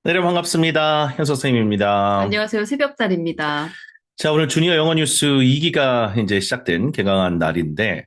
네, 반갑습니다. 현 선생님입니다. 안녕하세요. 새벽달입니다. 자, 오늘 주니어 영어 뉴스 2기가 이제 시작된 개강한 날인데,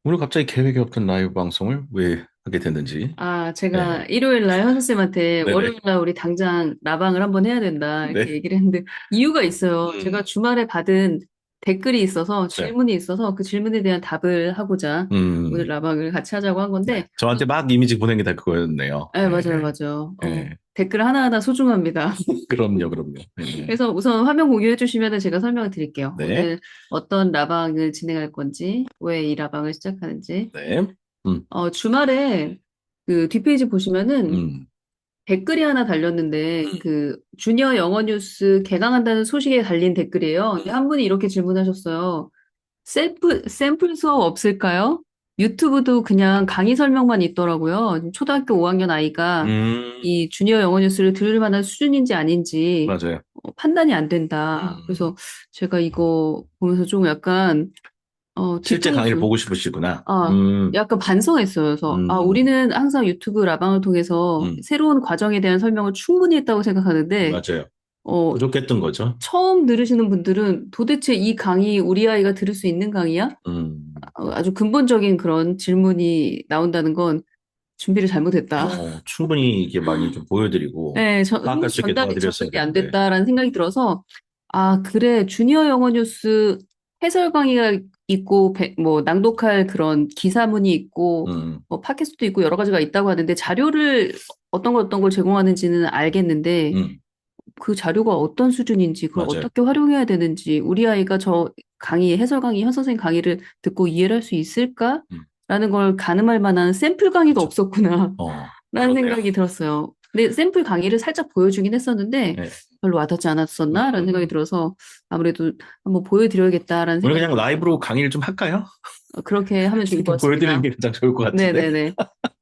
오늘 갑자기 계획이 없던 라이브 방송을 왜 하게 됐는지. 제가 네. 일요일 날 현 선생님한테 네네. 월요일 날 우리 당장 라방을 한번 해야 된다 이렇게 네. 얘기를 했는데 이유가 있어요. 제가 음, 주말에 받은 댓글이 있어서 네. 질문이 있어서 그 질문에 대한 답을 하고자 오늘 음, 라방을 같이 하자고 한 네. 건데 저한테 막 이미지 보낸 게 다 그거였네요. 네, 맞아요, 네. 맞아요. 네. 댓글 하나하나 소중합니다. 그럼요, 그럼요. 네. 그래서 우선 화면 공유해 주시면 제가 설명을 드릴게요. 네. 오늘 어떤 라방을 진행할 건지, 왜 이 라방을 시작하는지. 네. 음, 주말에 그 뒷페이지 보시면은 음, 댓글이 하나 달렸는데 음, 그 주니어 영어 뉴스 개강한다는 소식에 달린 댓글이에요. 근데 한 분이 이렇게 질문하셨어요. 샘플 수업 없을까요? 유튜브도 그냥 강의 설명만 있더라고요. 초등학교 5학년 아이가 음, 이 주니어 영어 뉴스를 들을 만한 수준인지 아닌지 맞아요. 판단이 안 된다. 음, 그래서 제가 이거 보면서 좀 약간 실제 강의를 뒤통수 보고 싶으시구나. 아, 약간 반성했어요. 그래서, 음, 우리는 항상 유튜브 라방을 통해서 음, 새로운 과정에 대한 설명을 충분히 했다고 생각하는데, 맞아요. 어, 부족했던 거죠. 처음 들으시는 분들은 도대체 이 강의 우리 아이가 들을 수 있는 강의야? 음. 아주 근본적인 그런 질문이 나온다는 건 준비를 잘못했다. 충분히 이게 많이 좀 보여드리고 네, 파악할 수 있게 도와드렸어야 전달이 안 되는데. 됐다라는 생각이 들어서, 그래, 주니어 영어 뉴스 해설 강의가 있고, 뭐, 낭독할 그런 기사문이 있고, 음, 뭐, 팟캐스트도 있고, 여러 가지가 있다고 하는데, 자료를 어떤 걸 제공하는지는 알겠는데, 음, 그 자료가 어떤 수준인지, 그걸 맞아요. 어떻게 활용해야 되는지, 우리 아이가 저 해설 강의, 현 선생 강의를 듣고 이해를 할 수 있을까? 음, 라는 걸 가늠할 만한 샘플 강의가 그렇죠. 없었구나. 라는 그렇네요. 생각이 들었어요. 근데 샘플 강의를 살짝 보여주긴 했었는데 네. 별로 와닿지 않았었나? 라는 생각이 음, 들어서 아무래도 한번 보여드려야겠다라는 오늘 생각이 그냥 들어서 라이브로 강의를 좀 할까요? 그렇게 하면 좋을 것 보여드리는 같습니다. 게 가장 좋을 것 같은데. 네네네.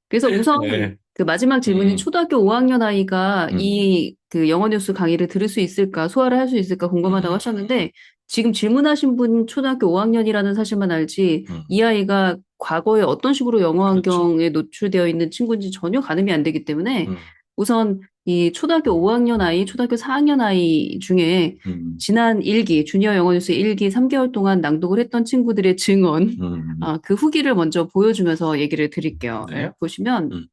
그래서 우선 네. 그 마지막 질문인 음, 초등학교 5학년 아이가 음, 이 그 영어 뉴스 강의를 들을 수 있을까, 소화를 할 수 있을까 궁금하다고 음, 하셨는데 지금 질문하신 분 초등학교 5학년이라는 사실만 알지 음, 이 아이가 과거에 어떤 식으로 영어 그렇죠. 환경에 노출되어 있는 친구인지 전혀 가늠이 안 되기 때문에 음, 우선 이 초등학교 5학년 아이, 초등학교 4학년 아이 중에 음, 지난 1기, 주니어 영어 뉴스 1기 3개월 동안 낭독을 했던 친구들의 증언, 음, 그 후기를 먼저 보여주면서 얘기를 드릴게요. 네. 보시면, 음,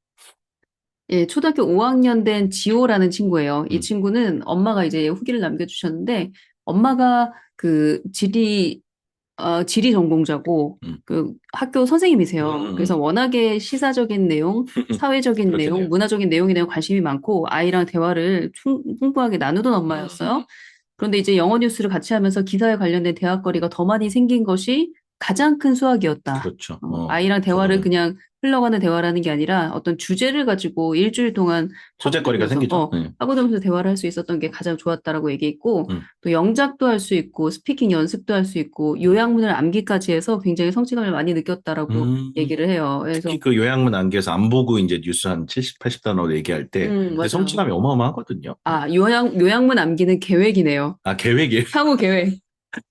초등학교 5학년 된 지호라는 친구예요. 이 음, 친구는 엄마가 이제 후기를 남겨주셨는데, 엄마가 그 지리 전공자고, 음, 그 학교 선생님이세요. 그래서 음, 워낙에 시사적인 내용, 사회적인 내용, 그렇겠네요. 문화적인 내용에 대한 관심이 많고, 아이랑 대화를 풍부하게 나누던 음, 엄마였어요. 그런데 이제 영어 뉴스를 같이 하면서 기사에 관련된 대화거리가 더 많이 생긴 것이 가장 큰 수확이었다. 그렇죠. 아이랑 대화를 저거는 그냥 흘러가는 대화라는 게 아니라 어떤 주제를 가지고 일주일 동안 소재거리가 생기죠. 네. 파고들면서 대화를 할 수 있었던 게 가장 좋았다라고 얘기했고, 음. 또 영작도 할 수 있고, 스피킹 연습도 할 수 있고, 요약문을 암기까지 해서 굉장히 성취감을 많이 느꼈다라고 음, 얘기를 해요. 특히 그래서, 그 요약문 안개에서 안 보고 이제 뉴스 한 70, 80단어로 얘기할 때 그때 맞아요. 성취감이 어마어마하거든요. 네. 요약문 암기는 계획이네요. 아, 계획이에요. 향후 계획.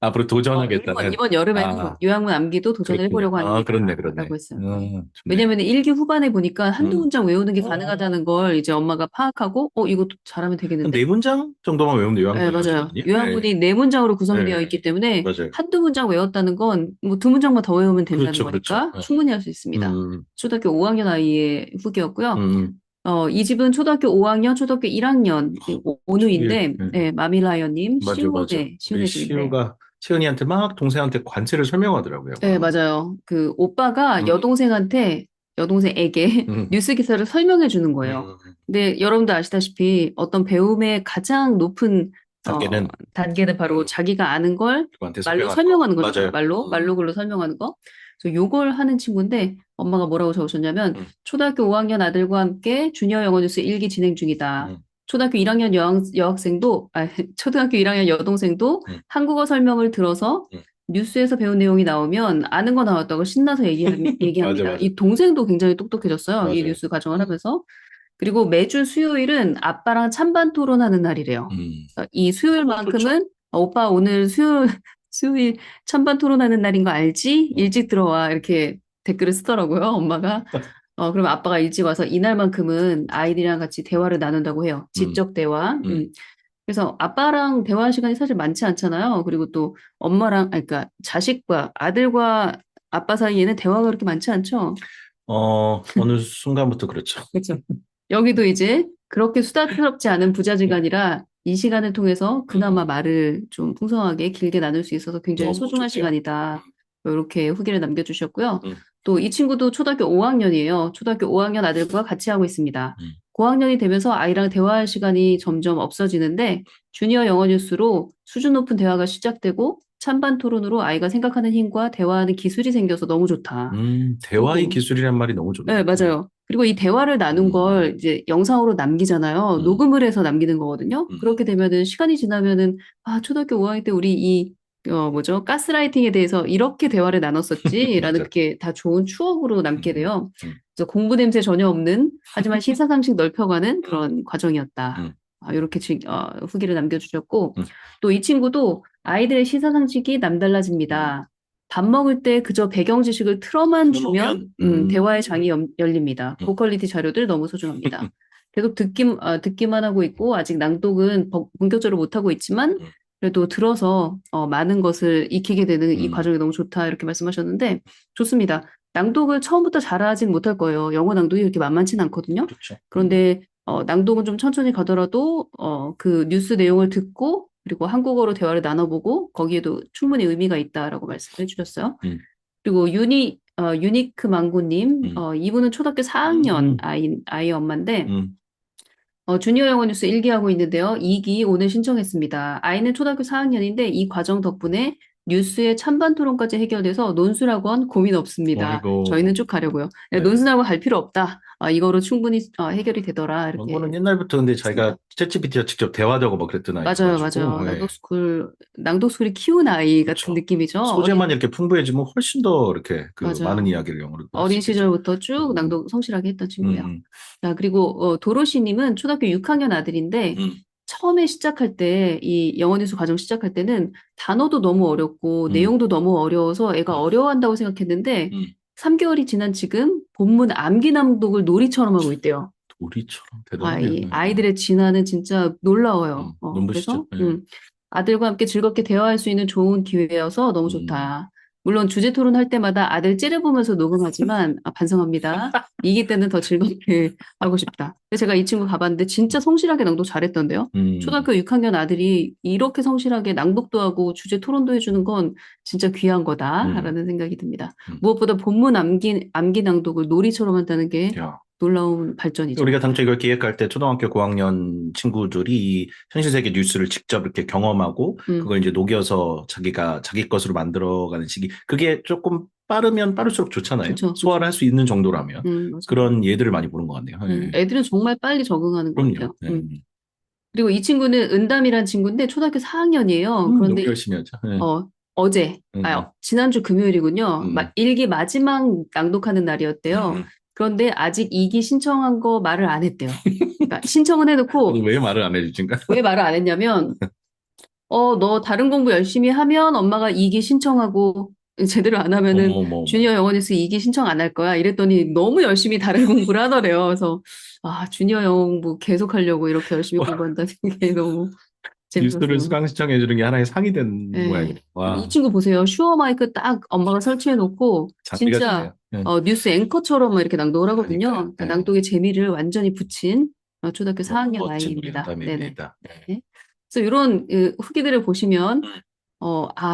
앞으로 도전하겠다는. 이번 여름에는 아, 요양문 암기도 도전을 그렇군요. 해보려고 아, 그렇네, 그렇네. 합니다라고 했어요. 네. 좋네요. 왜냐면 일기 후반에 보니까 한두 음, 문장 외우는 게 가능하다는 걸 이제 엄마가 파악하고, 이거 잘하면 한 되겠는데? 네 문장 정도만 외우면 네, 요약문이 맞아요. 나오시거든요. 네, 요양문이 네 문장으로 구성되어 네, 있기 때문에 맞아요. 한두 문장 외웠다는 건 뭐 두 문장만 더 외우면 된다는 그렇죠, 그렇죠. 거니까 네. 충분히 할 수 있습니다. 음, 초등학교 5학년 아이의 후기였고요. 음, 이 집은 초등학교 5학년, 초등학교 1학년, 저기, 오누인데, 네. 네, 마밀라이언님, 맞아, 맞아. 우리 시온의 집인데, 시우가 채은이한테 막 동생한테 관세를 설명하더라고요. 네, 막. 맞아요. 그 오빠가 음, 여동생에게 음, 뉴스 기사를 설명해 주는 거예요. 음. 근데 여러분도 아시다시피 어떤 배움의 가장 높은 단계는 단계는 바로 자기가 아는 걸 누구한테 말로 설명하는 거. 설명하는 거잖아요. 맞아요. 말로 글로 설명하는 거. 그래서 요걸 하는 친구인데 엄마가 뭐라고 적으셨냐면 음, 초등학교 5학년 아들과 함께 주니어 영어 뉴스 1기 진행 중이다. 음, 초등학교 1학년 여학생도, 초등학교 1학년 여동생도 음, 한국어 설명을 들어서 음. 뉴스에서 배운 내용이 나오면 아는 거 나왔다고 신나서 맞아, 얘기합니다. 맞아. 이 동생도 굉장히 똑똑해졌어요. 이 맞아요. 뉴스 과정을 하면서. 그리고 매주 수요일은 아빠랑 찬반 토론하는 날이래요. 이 좋죠. 수요일만큼은 오빠 오늘 수요일 찬반 토론하는 날인 거 알지? 음. 일찍 들어와. 이렇게 댓글을 쓰더라고요, 엄마가. 그럼 아빠가 일찍 와서 이날만큼은 아이들이랑 같이 대화를 나눈다고 해요. 음, 지적 대화. 음. 그래서 아빠랑 대화할 시간이 사실 많지 않잖아요. 그리고 또 엄마랑, 아니, 그러니까 자식과 아들과 아빠 사이에는 대화가 그렇게 많지 않죠. 어느 순간부터 그렇죠. 그렇죠. 여기도 이제 그렇게 수다스럽지 않은 부자지간이라 이 시간을 통해서 그나마 음, 말을 좀 풍성하게 길게 나눌 수 있어서 굉장히 너무 소중한 좋네요. 시간이다. 이렇게 후기를 남겨주셨고요. 음, 또 이 친구도 초등학교 5학년이에요. 초등학교 5학년 아들과 같이 하고 있습니다. 음. 고학년이 되면서 아이랑 대화할 시간이 점점 없어지는데 주니어 영어 뉴스로 수준 높은 대화가 시작되고 찬반 토론으로 아이가 생각하는 힘과 대화하는 기술이 생겨서 너무 좋다. 대화의 그리고 기술이란 말이 너무 좋네요. 네, 맞아요. 그리고 이 대화를 나눈 음, 걸 이제 영상으로 남기잖아요. 음, 녹음을 해서 남기는 거거든요. 음. 그렇게 되면은 시간이 지나면은 초등학교 5학년 때 우리 뭐죠? 가스라이팅에 대해서 이렇게 대화를 나눴었지라는 맞아. 그게 다 좋은 추억으로 남게 음, 돼요. 음, 그래서 공부 냄새 전혀 없는 하지만 시사상식 넓혀가는 음, 그런 과정이었다. 음, 이렇게 후기를 남겨주셨고 음, 또 이 친구도 아이들의 시사상식이 음. 남달라집니다. 밥 먹을 때 그저 배경 지식을 틀어만 주면 틀어놓으면, 대화의 장이 열립니다. 음, 고퀄리티 자료들 너무 소중합니다. 계속 듣기만 하고 있고 아직 낭독은 본격적으로 못하고 있지만 음, 그래도 들어서 많은 것을 익히게 되는 이 음. 과정이 너무 좋다 이렇게 말씀하셨는데 좋습니다. 낭독을 처음부터 잘하진 못할 거예요. 영어 낭독이 그렇게 만만치는 않거든요. 그렇죠. 그런데 낭독은 좀 천천히 가더라도 그 뉴스 내용을 듣고 그리고 한국어로 대화를 나눠보고 거기에도 충분히 의미가 있다라고 말씀을 해주셨어요. 음, 그리고 유니크 망고님, 음, 이분은 초등학교 4학년 음, 아이 엄마인데 음. 주니어 영어 뉴스 1기 하고 있는데요. 2기 오늘 신청했습니다. 아이는 초등학교 4학년인데 이 과정 덕분에 뉴스의 찬반 토론까지 해결돼서 논술학원 고민 없습니다. 저희는 아이고, 쭉 가려고요. 네, 네. 논술학원 갈 필요 없다. 이거로 충분히 해결이 되더라. 이거는 이렇게 옛날부터 근데 자기가 했습니다. 챗GPT와 직접 대화도 하고 막 그랬던 맞아요, 아이여가지고, 맞아요. 예. 낭독스쿨이 키운 아이 같은 그렇죠. 느낌이죠. 소재만 이렇게 풍부해지면 훨씬 더 이렇게 그 많은 맞아요. 이야기를 영어로 할 수 어린 있겠죠. 시절부터 쭉 음, 낭독 성실하게 했던 음, 친구예요. 음, 자, 그리고 도로시님은 초등학교 6학년 아들인데 음, 처음에 시작할 때, 이 영어 뉴스 과정 시작할 때는 단어도 너무 어렵고 음, 내용도 너무 어려워서 애가 음, 어려워한다고 생각했는데 음. 3개월이 지난 지금 본문 암기 낭독을 놀이처럼 하고 있대요. 우리처럼 대단하네요. 이 예. 아이들의 진화는 진짜 놀라워요. 눈부시죠. 그래서 예. 아들과 함께 즐겁게 대화할 수 있는 좋은 기회여서 너무 음, 좋다. 물론 주제 토론할 때마다 아들 째려보면서 녹음하지만 반성합니다. 이기 때는 더 즐겁게 하고 싶다. 근데 제가 이 친구 가봤는데 진짜 성실하게 낭독 잘했던데요. 음, 초등학교 6학년 아들이 이렇게 성실하게 낭독도 하고 주제 토론도 해주는 건 진짜 귀한 음, 거다라는 생각이 듭니다. 음. 무엇보다 본문 암기 낭독을 놀이처럼 한다는 게 야. 놀라운 발전이죠. 우리가 당초 이걸 기획할 때 초등학교 고학년 친구들이 이 현실세계 뉴스를 직접 이렇게 경험하고 음, 그걸 이제 녹여서 자기가 자기 것으로 만들어가는 시기. 그게 조금 빠르면 빠를수록 좋잖아요. 좋죠, 소화를 좋죠. 할 수 있는 정도라면. 맞아요. 그런 예들을 많이 보는 것 같네요. 예. 애들은 정말 빨리 적응하는 것 그럼요. 같아요. 예. 그리고 이 친구는 은담이란 친구인데 초등학교 4학년이에요. 너무 그런데 열심히 하죠. 예. 지난주 금요일이군요. 음, 일기 마지막 낭독하는 날이었대요. 음. 그런데 아직 2기 신청한 거 말을 안 했대요. 그러니까 신청은 해놓고 왜 말을 안 해주신가? 왜 말을 안 했냐면, 너 다른 공부 열심히 하면 엄마가 2기 신청하고 제대로 안 하면은 어머, 어머, 어머. 주니어 영어니스 2기 신청 안 할 거야. 이랬더니 너무 열심히 다른 공부를 하더래요. 그래서 주니어 영어 공부 계속 하려고 이렇게 열심히 공부한다는 게 너무 뉴스를 재밌었어요. 수강 신청해 주는 게 하나의 상이 된 예. 모양이네. 이 와, 친구 보세요. 슈어 마이크 딱 엄마가 설치해 놓고 장비가 진짜 좋네요. 예. 뉴스 앵커처럼 이렇게 낭독을 하거든요. 그러니까요. 그러니까 예. 낭독의 재미를 완전히 붙인 초등학교 너무 4학년 멋진 우리 아이입니다. 네네. 은담입니다. 예. 네. 그래서 이런 후기들을 보시면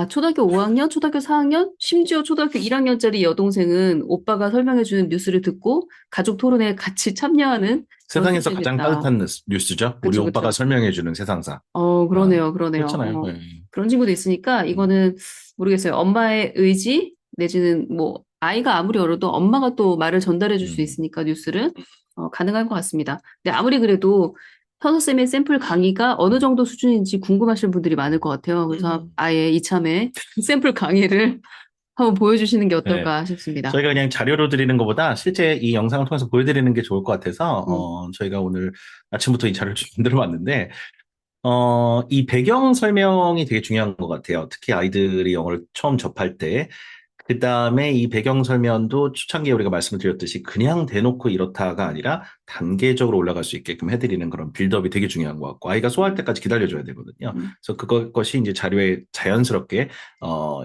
초등학교 5학년, 초등학교 4학년, 심지어 초등학교 1학년짜리 여동생은 오빠가 설명해주는 뉴스를 듣고 가족 토론에 같이 참여하는 그런 세상에서 수준이 가장 됐다. 따뜻한 뉴스죠. 우리 그쵸, 오빠가 그쵸. 설명해주는 세상사. 아, 그러네요, 그러네요. 그렇잖아요. 그런 친구도 있으니까 음, 이거는 모르겠어요. 엄마의 의지 내지는 뭐 아이가 아무리 어려도 엄마가 또 말을 전달해 줄 수 음, 있으니까 뉴스를 가능할 것 같습니다. 근데 아무리 그래도 현서쌤의 샘플 강의가 어느 음, 정도 수준인지 궁금하신 분들이 많을 것 같아요. 그래서 음. 아예 이참에 샘플 강의를 한번 보여주시는 게 네. 어떨까 싶습니다. 저희가 그냥 자료로 드리는 것보다 실제 이 영상을 통해서 보여드리는 게 좋을 것 같아서, 음, 저희가 오늘 아침부터 이 자료를 좀 만들어 봤는데, 이 배경 설명이 되게 중요한 것 같아요. 특히 아이들이 영어를 처음 접할 때, 그다음에 이 배경 설명도 초창기에 우리가 말씀을 드렸듯이 그냥 대놓고 이렇다가 아니라 단계적으로 올라갈 수 있게끔 해드리는 그런 빌드업이 되게 중요한 것 같고 아이가 소화할 때까지 기다려줘야 되거든요. 음, 그래서 그것이 이제 자료에 자연스럽게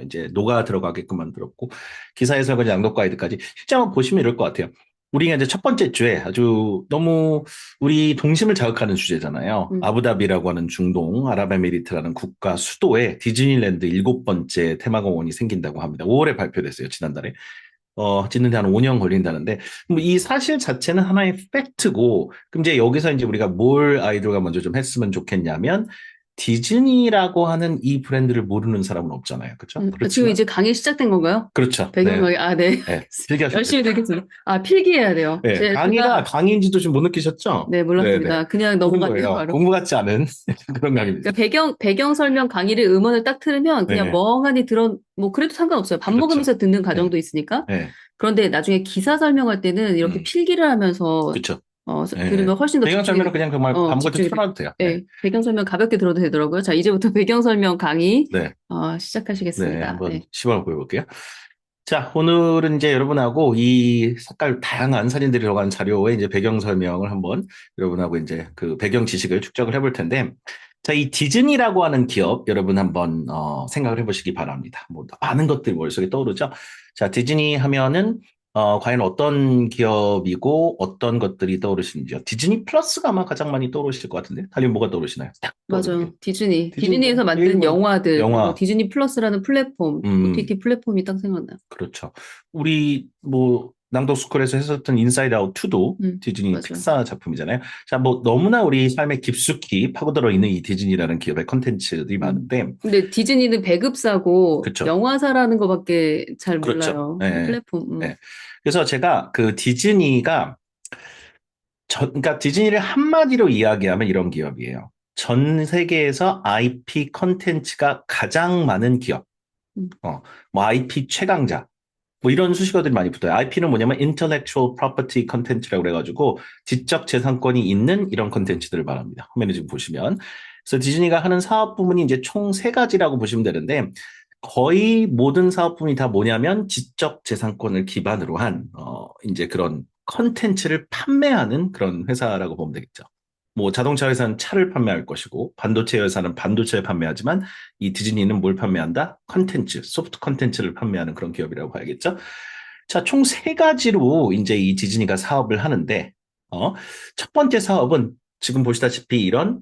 이제 녹아 들어가게끔 만들었고 기사 해설과 양독 가이드까지 실제 한번 보시면 이럴 것 같아요. 우리가 이제 첫 번째 주에 아주 너무 우리 동심을 자극하는 주제잖아요. 음. 아부다비라고 하는 중동 아랍에미리트라는 국가 수도에 디즈니랜드 일곱 번째 테마공원이 생긴다고 합니다. 5월에 발표됐어요, 지난달에. 짓는데 한 5년 걸린다는데, 뭐 이 사실 자체는 하나의 팩트고, 그럼 이제 여기서 이제 우리가 뭘 아이들과 먼저 좀 했으면 좋겠냐면, 디즈니라고 하는 이 브랜드를 모르는 사람은 없잖아요. 그렇죠? 지금 그렇지만, 이제 강의 시작된 건가요? 그렇죠. 배경 네. 강의. 아, 네. 네. 알겠습니다. 필기하셔야 돼요. 열심히 듣겠습니다. 아, 필기해야 돼요. 네. 강의가 제가, 강의인지도 좀 못 느끼셨죠? 네, 네네. 몰랐습니다. 그냥 그런 넘어갔네요, 거예요. 바로. 공부 같지 않은 그런 그러니까 강의입니다. 배경 설명 강의를 음원을 딱 틀으면 그냥 네. 멍하니 뭐, 그래도 상관없어요. 밥 그렇죠. 먹으면서 듣는 네. 가정도 있으니까. 네. 그런데 나중에 기사 설명할 때는 이렇게 음. 필기를 하면서, 그렇죠. 네. 들으면 훨씬 더 배경 설명은 그냥 정말 밥 먹을 때 집중이 돼. 틀어놔도 돼요. 네. 네. 배경 설명 가볍게 들어도 되더라고요. 자, 이제부터 배경 설명 강의, 네. 네. 시작하시겠습니다. 한번 네. 시범을 보여볼게요. 자, 오늘은 이제 여러분하고 이 색깔 다양한 사진들이 들어간 자료의 이제 배경 설명을 한번 여러분하고 이제 그 배경 지식을 축적을 해볼 텐데, 자, 이 디즈니라고 하는 기업 여러분 한번 생각을 해보시기 바랍니다. 뭐 많은 것들이 머릿속에 떠오르죠. 자, 디즈니 하면은 과연 어떤 기업이고 어떤 것들이 떠오르시는지요? 디즈니 플러스가 아마 가장 많이 떠오르실 것 같은데, 달리 뭐가 떠오르시나요? 딱 떠오르는 게. 맞아요. 디즈니. 디즈니 뭐 디즈니에서 만든 게임은 영화들, 그리고 영화. 디즈니 플러스라는 플랫폼, 음. OTT 플랫폼이 딱 생각나요. 그렇죠. 우리 뭐 낭독스쿨에서 했었던 인사이드 아웃 2도 디즈니 맞아요. 픽사 작품이잖아요. 자, 뭐 너무나 우리 삶에 깊숙이 파고들어 있는 이 디즈니라는 기업의 컨텐츠들이 많은데, 근데 디즈니는 배급사고 그렇죠. 영화사라는 거밖에 잘 그렇죠. 몰라요. 예. 플랫폼. 예. 그래서 제가 그 디즈니가 그러니까 디즈니를 한마디로 이야기하면 이런 기업이에요. 전 세계에서 IP 컨텐츠가 가장 많은 기업. 음, 뭐 IP 최강자. 뭐 이런 수식어들이 많이 붙어요. IP는 뭐냐면 intellectual property content라고 그래가지고 지적 재산권이 있는 이런 컨텐츠들을 말합니다. 화면에 지금 보시면. 그래서 디즈니가 하는 사업 부문이 이제 총 세 가지라고 보시면 되는데 거의 모든 사업 부문이 다 뭐냐면 지적 재산권을 기반으로 한 이제 그런 컨텐츠를 판매하는 그런 회사라고 보면 되겠죠. 뭐 자동차 회사는 차를 판매할 것이고 반도체 회사는 반도체를 판매하지만 이 디즈니는 뭘 판매한다? 컨텐츠, 소프트 컨텐츠를 판매하는 그런 기업이라고 봐야겠죠. 자, 총 세 가지로 이제 이 디즈니가 사업을 하는데, 첫 번째 사업은 지금 보시다시피 이런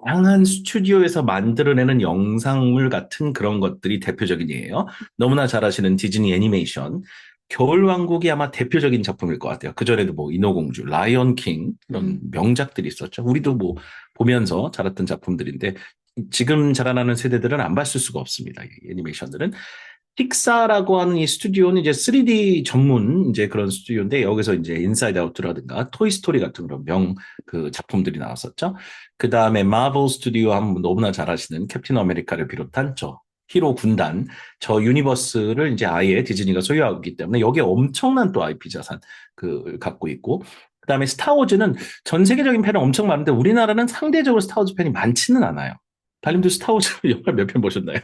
다양한 스튜디오에서 만들어내는 영상물 같은 그런 것들이 대표적인 예예요. 너무나 잘 아시는 디즈니 애니메이션. 겨울왕국이 아마 대표적인 작품일 것 같아요. 그전에도 뭐 인어공주, 라이언 킹 이런 명작들이 있었죠. 우리도 뭐 보면서 자랐던 작품들인데 지금 자라나는 세대들은 안 봤을 수가 없습니다. 이 애니메이션들은. 픽사라고 하는 이 스튜디오는 이제 3D 전문 이제 그런 스튜디오인데 여기서 이제 인사이드 아웃라든가 토이스토리 같은 그런 그 작품들이 나왔었죠. 그 다음에 마블 스튜디오 하면 너무나 잘 아시는 캡틴 아메리카를 비롯한 저 히로 군단, 저 유니버스를 이제 아예 디즈니가 소유하고 있기 때문에 여기에 엄청난 또 IP 자산 그 갖고 있고 그다음에 스타워즈는 전 세계적인 팬은 엄청 많은데 우리나라는 상대적으로 스타워즈 팬이 많지는 않아요. 달님도 스타워즈 영화 몇 편 보셨나요?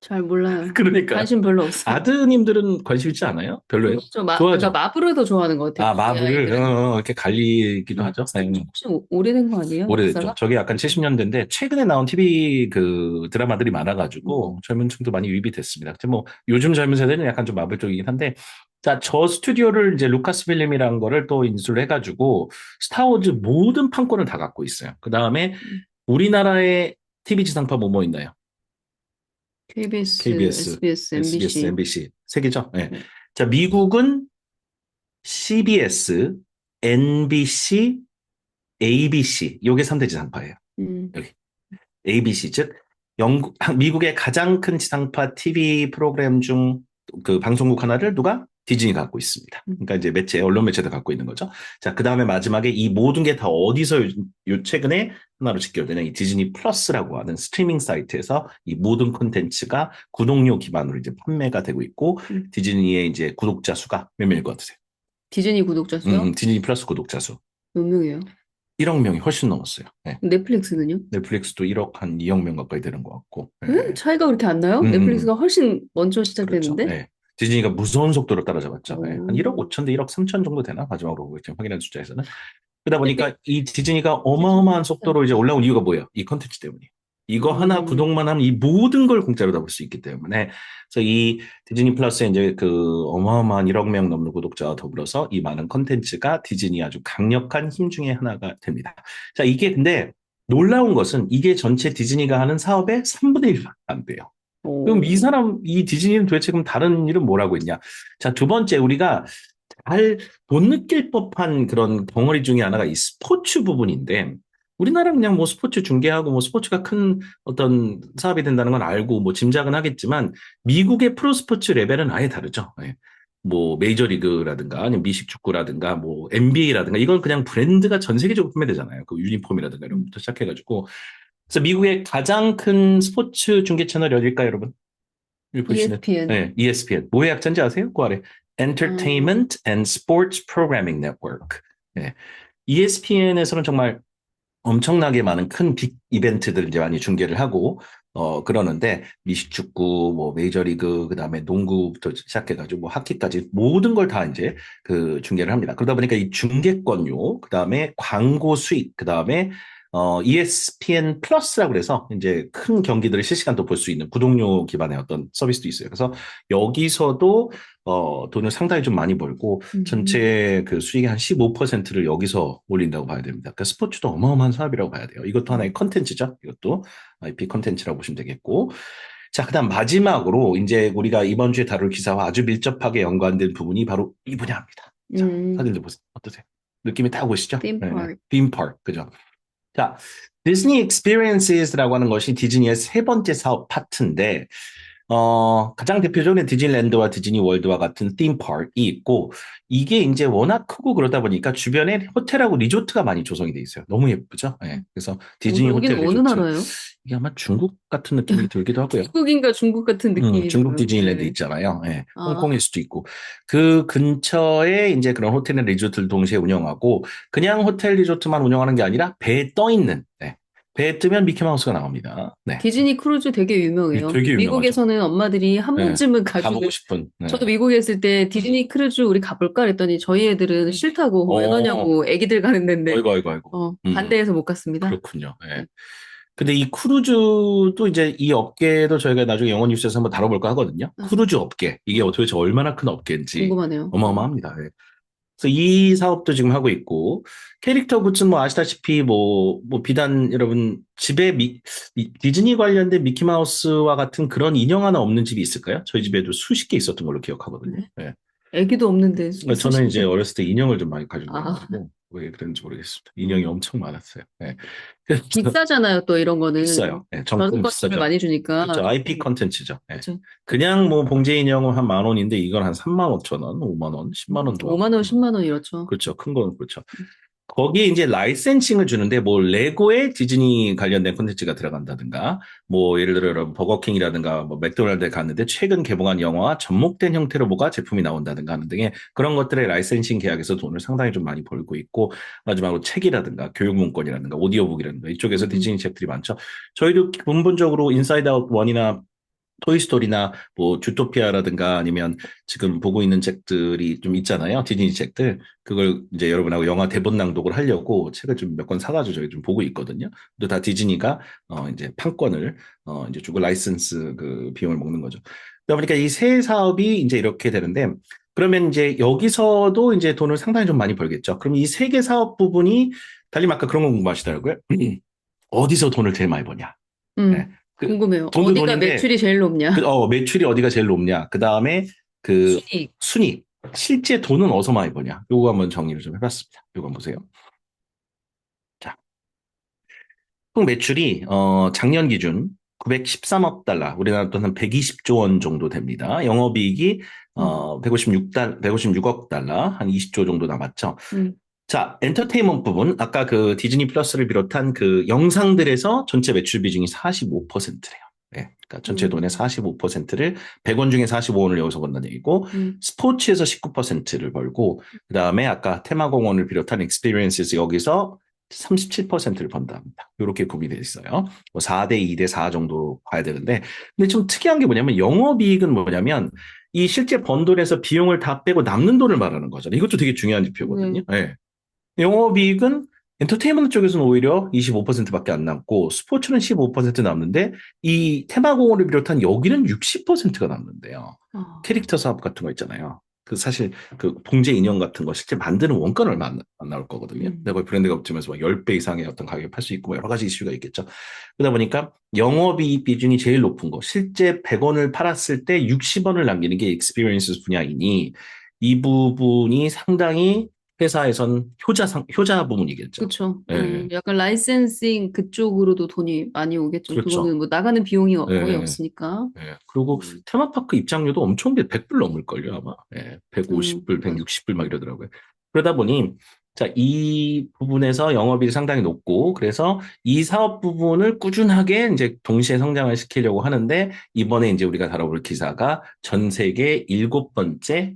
잘 몰라요. 그러니까 관심 별로 없어요. 아드님들은 관심 있지 않아요? 별로예요? 그러니까 좋아하죠? 마블을 더 좋아하는 것 같아요. 아, 우리 마블을 아이들은. 이렇게 갈리기도 하죠. 네. 혹시 오래된 거 아니에요? 오래됐죠. 역사가? 저게 약간 70년대인데 최근에 나온 TV 그 드라마들이 많아가지고 젊은 층도 많이 유입이 됐습니다. 근데 뭐 요즘 젊은 세대는 약간 좀 마블 쪽이긴 한데 자, 저 스튜디오를 이제 루카스 필름이라는 거를 또 인수를 해가지고 스타워즈 모든 판권을 다 갖고 있어요. 그 다음에 우리나라의 TV 지상파 뭐 있나요? KBS, KBS, SBS, SBS, MBC. MBC 세 개죠. 네. 네. 자, 미국은 CBS, NBC, ABC 요게 3대 지상파예요. 음, 여기 ABC 즉 미국의 가장 큰 지상파 TV 프로그램 중 그 방송국 하나를 누가 디즈니가 갖고 있습니다. 음. 그러니까 이제 언론 매체도 갖고 있는 거죠. 자, 그 다음에 마지막에 이 모든 게 다 어디서 최근에 하나로 직결되는 이 디즈니 플러스라고 하는 스트리밍 사이트에서 이 모든 콘텐츠가 구독료 기반으로 이제 판매가 되고 있고 디즈니의 이제 구독자 수가 몇 명일 것 같으세요? 디즈니 구독자 수요? 디즈니 플러스 구독자 수 몇 명이에요? 1억 명이 훨씬 넘었어요. 네. 넷플릭스는요? 넷플릭스도 1억 한 2억 명 가까이 되는 것 같고. 에? 네. 차이가 그렇게 안 나요? 음, 음, 음. 넷플릭스가 훨씬 먼저 그렇죠. 시작됐는데? 네. 디즈니가 무서운 속도로 따라잡았죠. 예, 한 1억 오. 5천 대 1억 3천 정도 되나? 마지막으로 지금 확인한 숫자에서는. 그러다 근데 보니까 이 디즈니가 디즈니 어마어마한 속도로 이제 올라온 이유가 뭐예요? 이 컨텐츠 때문이에요. 이거 하나 음. 구독만 하면 이 모든 걸 공짜로 다 볼 수 있기 때문에. 그래서 이 디즈니 플러스에 이제 그 어마어마한 1억 명 넘는 구독자와 더불어서 이 많은 컨텐츠가 디즈니 아주 강력한 힘 중에 하나가 됩니다. 자, 이게 근데 놀라운 것은 이게 전체 디즈니가 하는 사업의 3분의 1밖에 안 돼요. 그럼 이 오. 사람, 이 디즈니는 도대체 그럼 다른 일은 뭐라고 했냐? 자, 두 번째, 우리가 잘 못 느낄 법한 그런 덩어리 중에 하나가 이 스포츠 부분인데, 우리나라는 그냥 뭐 스포츠 중계하고 뭐 스포츠가 큰 어떤 사업이 된다는 건 알고 뭐 짐작은 하겠지만, 미국의 프로스포츠 레벨은 아예 다르죠. 예. 뭐 메이저리그라든가 아니면 미식축구라든가 뭐 NBA라든가 이건 그냥 브랜드가 전 세계적으로 판매되잖아요. 그 유니폼이라든가 이런 것부터 시작해가지고. 그래서 미국의 가장 큰 스포츠 중계 채널이 어딜까요, 여러분? 여기 보시는 ESPN. 네, ESPN. 뭐의 약자인지 아세요? 그 아래 아, Entertainment and Sports Programming Network. 네. ESPN에서는 정말 엄청나게 많은 큰 빅 이벤트들 이제 많이 중계를 하고 그러는데 미식축구, 뭐 메이저리그, 그다음에 농구부터 시작해가지고 뭐 하키까지 모든 걸 다 이제 그 중계를 합니다. 그러다 보니까 이 중계권료, 그다음에 광고 수익, 그다음에 ESPN 플러스라고 그래서 이제 큰 경기들을 실시간도 볼 수 있는 구독료 기반의 어떤 서비스도 있어요. 그래서 여기서도 돈을 상당히 좀 많이 벌고 음. 전체 그 수익의 한 15%를 여기서 올린다고 봐야 됩니다. 그러니까 스포츠도 어마어마한 사업이라고 봐야 돼요. 이것도 하나의 컨텐츠죠. 이것도 IP 컨텐츠라고 보시면 되겠고. 자, 그다음 마지막으로 이제 우리가 이번 주에 다룰 기사와 아주 밀접하게 연관된 부분이 바로 이 분야입니다. 자, 음. 사진들 보세요. 어떠세요? 느낌이 딱 오시죠? theme 네, 네. park. 빔파크, 그죠? 자, 디즈니 익스피리언스라고 하는 것이 디즈니의 세 번째 사업 파트인데, 가장 대표적인 디즈니랜드와 디즈니 월드와 같은 팀파크이 있고, 이게 이제 워낙 크고 그러다 보니까 주변에 호텔하고 리조트가 많이 조성이 돼 있어요. 너무 예쁘죠? 예. 그래서 디즈니 여기는 호텔 어느 리조트. 나라예요? 이게 아마 중국 같은 느낌이 들기도 하고요. 미국인가 중국 같은 느낌이 중국 들어요. 디즈니랜드 네. 있잖아요. 예, 아, 홍콩일 수도 있고. 그 근처에 이제 그런 호텔이나 리조트를 동시에 운영하고, 그냥 호텔 리조트만 운영하는 게 아니라 배에 떠 있는, 네. 배에 뜨면 미키마우스가 나옵니다. 네. 디즈니 크루즈 되게 이게 유명해요. 되게 유명하죠. 미국에서는 엄마들이 한 네. 번쯤은 가보고 가주는. 싶은, 네. 저도 미국에 있을 때 디즈니 크루즈 우리 가볼까 그랬더니 저희 애들은 싫다고 왜 어, 가냐고 애기들 가는 데인데 아이고, 아이고, 아이고. 반대해서 못 갔습니다. 그렇군요. 예. 네. 근데 이 크루즈도 이제 이 업계도 저희가 나중에 영어 뉴스에서 한번 다뤄볼까 하거든요. 아, 크루즈 업계. 이게 아, 도대체 얼마나 큰 업계인지 궁금하네요. 어마어마합니다. 예. 그래서 이 사업도 지금 하고 있고, 캐릭터 굿즈는 뭐 아시다시피 뭐 비단 여러분 집에 디즈니 관련된 미키마우스와 같은 그런 인형 하나 없는 집이 있을까요? 저희 집에도 수십 개 있었던 걸로 기억하거든요. 네. 예. 애기도 없는데 그러니까 저는 이제 수십. 어렸을 때 인형을 좀 많이 가지고 아, 다녀가지고 왜 그랬는지 모르겠습니다. 인형이 음. 엄청 많았어요. 예. 그래서 비싸잖아요, 또 이런 거는. 비싸요. 예, 정품 저작권료를 비싸죠. 많이 주니까. 그렇죠. IP 컨텐츠죠. 예. 그렇죠. 그냥 뭐 봉제 인형은 한 10,000원인데 이건 한 35,000원, 5만 원, 10만 원도 하고. 5만 원, 10만 원 이렇죠. 그렇죠. 큰 거는 그렇죠. 거기에 이제 라이센싱을 주는데 뭐 레고에 디즈니 관련된 콘텐츠가 들어간다든가 뭐 예를 들어 여러분 버거킹이라든가 뭐 맥도날드에 갔는데 최근 개봉한 영화와 접목된 형태로 뭐가 제품이 나온다든가 하는 등의 그런 것들의 라이센싱 계약에서 돈을 상당히 좀 많이 벌고 있고 마지막으로 책이라든가 교육 문건이라든가 오디오북이라든가 이쪽에서 음. 디즈니 책들이 많죠. 저희도 근본적으로 인사이드 아웃 1이나 토이스토리나 뭐 주토피아라든가 아니면 지금 보고 있는 책들이 좀 있잖아요. 디즈니 책들. 그걸 이제 여러분하고 영화 대본 낭독을 하려고 책을 좀 몇 권 사가지고 저희 좀 보고 있거든요. 또 다 디즈니가 이제 판권을 이제 주고 라이선스 그 비용을 먹는 거죠. 그러다 보니까 이 세 사업이 이제 이렇게 되는데 그러면 이제 여기서도 이제 돈을 상당히 좀 많이 벌겠죠. 그럼 이 세 개 사업 부분이 달님 아까 그런 거 궁금하시더라고요. 어디서 돈을 제일 많이 버냐? 네. 그 궁금해요. 돈도 어디가 돈인데 매출이 제일 높냐? 매출이 어디가 제일 높냐? 그 다음에 그 순이익. 순위, 실제 돈은 어디서 많이 버냐? 요거 한번 정리를 좀 해봤습니다. 요거 한번 보세요. 자, 총 매출이 작년 기준 913억 달러, 우리나라 돈 한 120조 원 정도 됩니다. 영업이익이 음, 156억 달러, 한 20조 정도 남았죠. 음, 자, 엔터테인먼트 부분, 아까 그 디즈니 플러스를 비롯한 그 영상들에서 전체 매출 비중이 45%래요. 네, 그러니까 전체 돈의 음, 45%를 100원 중에 45원을 여기서 번다는 얘기고, 음, 스포츠에서 19%를 벌고, 그 다음에 아까 테마공원을 비롯한 익스피리언스에서 여기서 37%를 번다 합니다. 이렇게 구비되어 있어요. 뭐 4대 2대 4 정도 봐야 되는데, 근데 좀 특이한 게 뭐냐면 영업이익은 뭐냐면 이 실제 번 돈에서 비용을 다 빼고 남는 돈을 말하는 거잖아요. 이것도 되게 중요한 지표거든요. 네. 예. 영업이익은 엔터테인먼트 쪽에서는 오히려 25%밖에 안 남고 스포츠는 15% 남는데 이 테마공원을 비롯한 여기는 60%가 남는데요. 아, 캐릭터 사업 같은 거 있잖아요. 그 사실 그 봉제 인형 같은 거 실제 만드는 원가는 얼마 안 나올 거거든요. 음, 내가 브랜드가 붙으면서 막 10배 이상의 어떤 가격에 팔 수 있고 뭐 여러 가지 이슈가 있겠죠. 그러다 보니까 영업이익 비중이 제일 높은 거. 실제 100원을 팔았을 때 60원을 남기는 게 익스피리언스 분야이니 이 부분이 상당히 회사에선 효자 부문이겠죠. 그쵸. 예, 약간 라이센싱 그쪽으로도 돈이 많이 오겠죠. 그렇죠. 그거는 뭐 나가는 비용이 거의 예, 없으니까. 예. 그리고 음, 테마파크 입장료도 엄청 100불 넘을걸요, 아마. 예, 150불, 맞아. 160불 막 이러더라고요. 그러다 보니, 자, 이 부분에서 영업이익이 상당히 높고, 그래서 이 사업 부분을 꾸준하게 이제 동시에 성장을 시키려고 하는데, 이번에 이제 우리가 다뤄볼 기사가 전 세계 7번째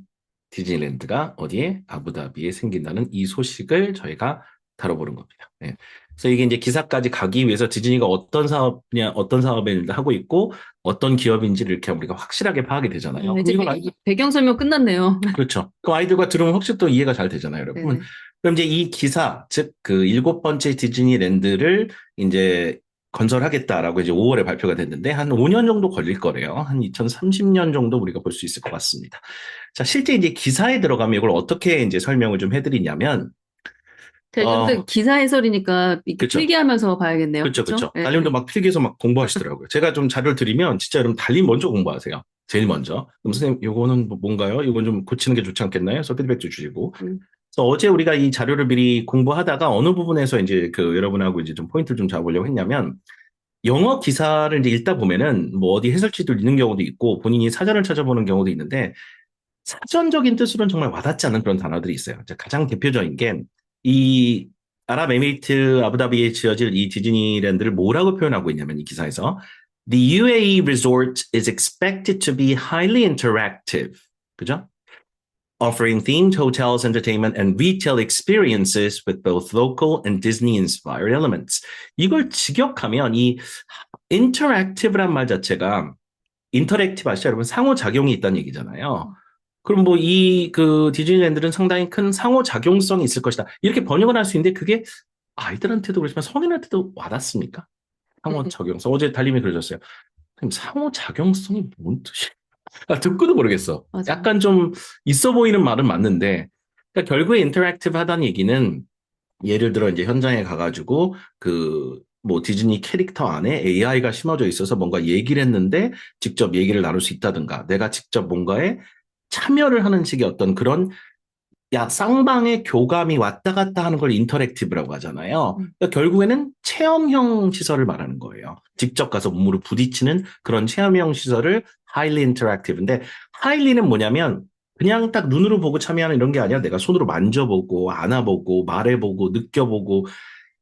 디즈니랜드가 어디에? 아부다비에 생긴다는 이 소식을 저희가 다뤄보는 겁니다. 예. 그래서 이게 이제 기사까지 가기 위해서 디즈니가 어떤 사업냐, 어떤 사업을 하고 있고, 어떤 기업인지를 이렇게 우리가 확실하게 파악이 되잖아요. 그럼 이제 이걸 아이들, 배경 설명 끝났네요. 그렇죠. 그 아이들과 들으면 확실히 또 이해가 잘 되잖아요, 여러분. 네네. 그럼 이제 이 기사, 즉, 그 7번째 디즈니랜드를 이제 건설하겠다라고 이제 5월에 발표가 됐는데, 한 5년 정도 걸릴 거래요. 한 2030년 정도 우리가 볼 수 있을 것 같습니다. 자, 실제 이제 기사에 들어가면 이걸 어떻게 이제 설명을 좀 해드리냐면, 근데 어, 기사 해설이니까 이렇게 그렇죠. 필기하면서 봐야겠네요. 그렇죠, 그쵸? 그렇죠. 예, 달님도 막 필기해서 막 공부하시더라고요. 제가 좀 자료를 드리면 진짜 여러분 달님 먼저 공부하세요. 제일 먼저. 그럼 선생님, 요거는 뭔가요? 이건 좀 고치는 게 좋지 않겠나요? 그래서 피드백도 주시고. 음. 그래서 어제 우리가 이 자료를 미리 공부하다가 어느 부분에서 이제 그 여러분하고 이제 좀 포인트를 좀 잡아보려고 했냐면 영어 기사를 이제 읽다 보면은 뭐 어디 해설지도 읽는 경우도 있고 본인이 사전을 찾아보는 경우도 있는데 사전적인 뜻으로는 정말 와닿지 않는 그런 단어들이 있어요. 가장 대표적인 게 이 아랍에미리트 아부다비에 지어질 이 디즈니랜드를 뭐라고 표현하고 있냐면 이 기사에서 The UAE resort is expected to be highly interactive. 그죠? Offering themed hotels, entertainment, and retail experiences with both local and Disney-inspired elements. 이걸 직역하면 이 interactive란 말 자체가 인터랙티브 아시죠? 여러분 상호작용이 있다는 얘기잖아요. 그럼 뭐 이 그 디즈니랜드는 상당히 큰 상호작용성이 있을 것이다. 이렇게 번역을 할 수 있는데 그게 아이들한테도 그렇지만 성인한테도 와닿습니까? 상호작용성. 어제 달님이 그러셨어요. 선생님, 상호작용성이 뭔 뜻이야? 아, 듣고도 모르겠어. 맞아. 약간 좀 있어 보이는 말은 맞는데, 그러니까 결국에 인터랙티브 하다는 얘기는 예를 들어 이제 현장에 가가지고 그 뭐 디즈니 캐릭터 안에 AI가 심어져 있어서 뭔가 얘기를 했는데 직접 얘기를 나눌 수 있다든가 내가 직접 뭔가에 참여를 하는 식의 어떤 그런 쌍방의 교감이 왔다 갔다 하는 걸 인터랙티브라고 하잖아요. 음. 그러니까 결국에는 체험형 시설을 말하는 거예요. 직접 가서 몸으로 부딪히는 그런 체험형 시설을 highly interactive인데 highly는 뭐냐면 그냥 딱 눈으로 보고 참여하는 이런 게 아니라 내가 손으로 만져보고 안아보고 말해보고 느껴보고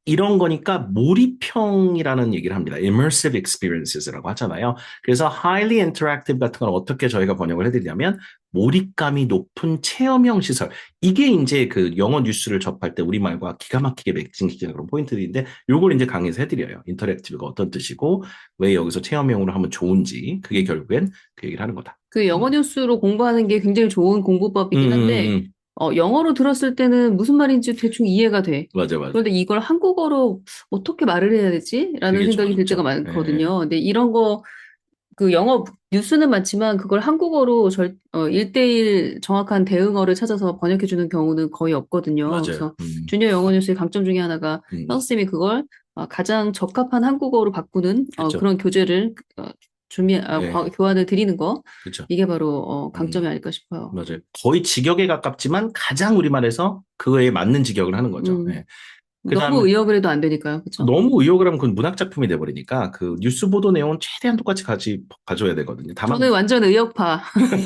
이런 거니까 몰입형이라는 얘기를 합니다. immersive experiences라고 하잖아요. 그래서 highly interactive 같은 건 어떻게 저희가 번역을 해드리냐면 몰입감이 높은 체험형 시설. 이게 이제 그 영어 뉴스를 접할 때 우리말과 기가 막히게 매칭시키는 그런 포인트들인데 요걸 이제 강의에서 해드려요. 인터랙티브가 어떤 뜻이고 왜 여기서 체험형으로 하면 좋은지 그게 결국엔 그 얘기를 하는 거다. 그 영어 뉴스로 공부하는 게 굉장히 좋은 음, 공부법이긴 음, 한데, 음. 영어로 들었을 때는 무슨 말인지 대충 이해가 돼. 맞아, 맞아. 그런데 이걸 한국어로 어떻게 말을 해야 되지? 라는 그게 좀 생각이 들 때가 어렵죠. 예, 많거든요. 근데 이런 거, 그 영어 뉴스는 많지만 그걸 한국어로 1대1 정확한 대응어를 찾아서 번역해주는 경우는 거의 없거든요. 맞아요. 그래서 주니어 영어 뉴스의 강점 중에 하나가 음. 선생님이 그걸 가장 적합한 한국어로 바꾸는 그쵸. 그런 교재를 예, 교환을 드리는 거. 그쵸. 이게 바로 음. 강점이 아닐까 싶어요. 맞아요. 거의 직역에 가깝지만 가장 우리말에서 그거에 맞는 직역을 하는 거죠. 음, 예. 그 다음에 너무 의역을 해도 안 되니까요. 그렇죠? 너무 의역을 하면 그건 문학 작품이 돼버리니까 그 뉴스 보도 내용은 최대한 똑같이 가져야 되거든요. 다만, 저는 완전 의역파.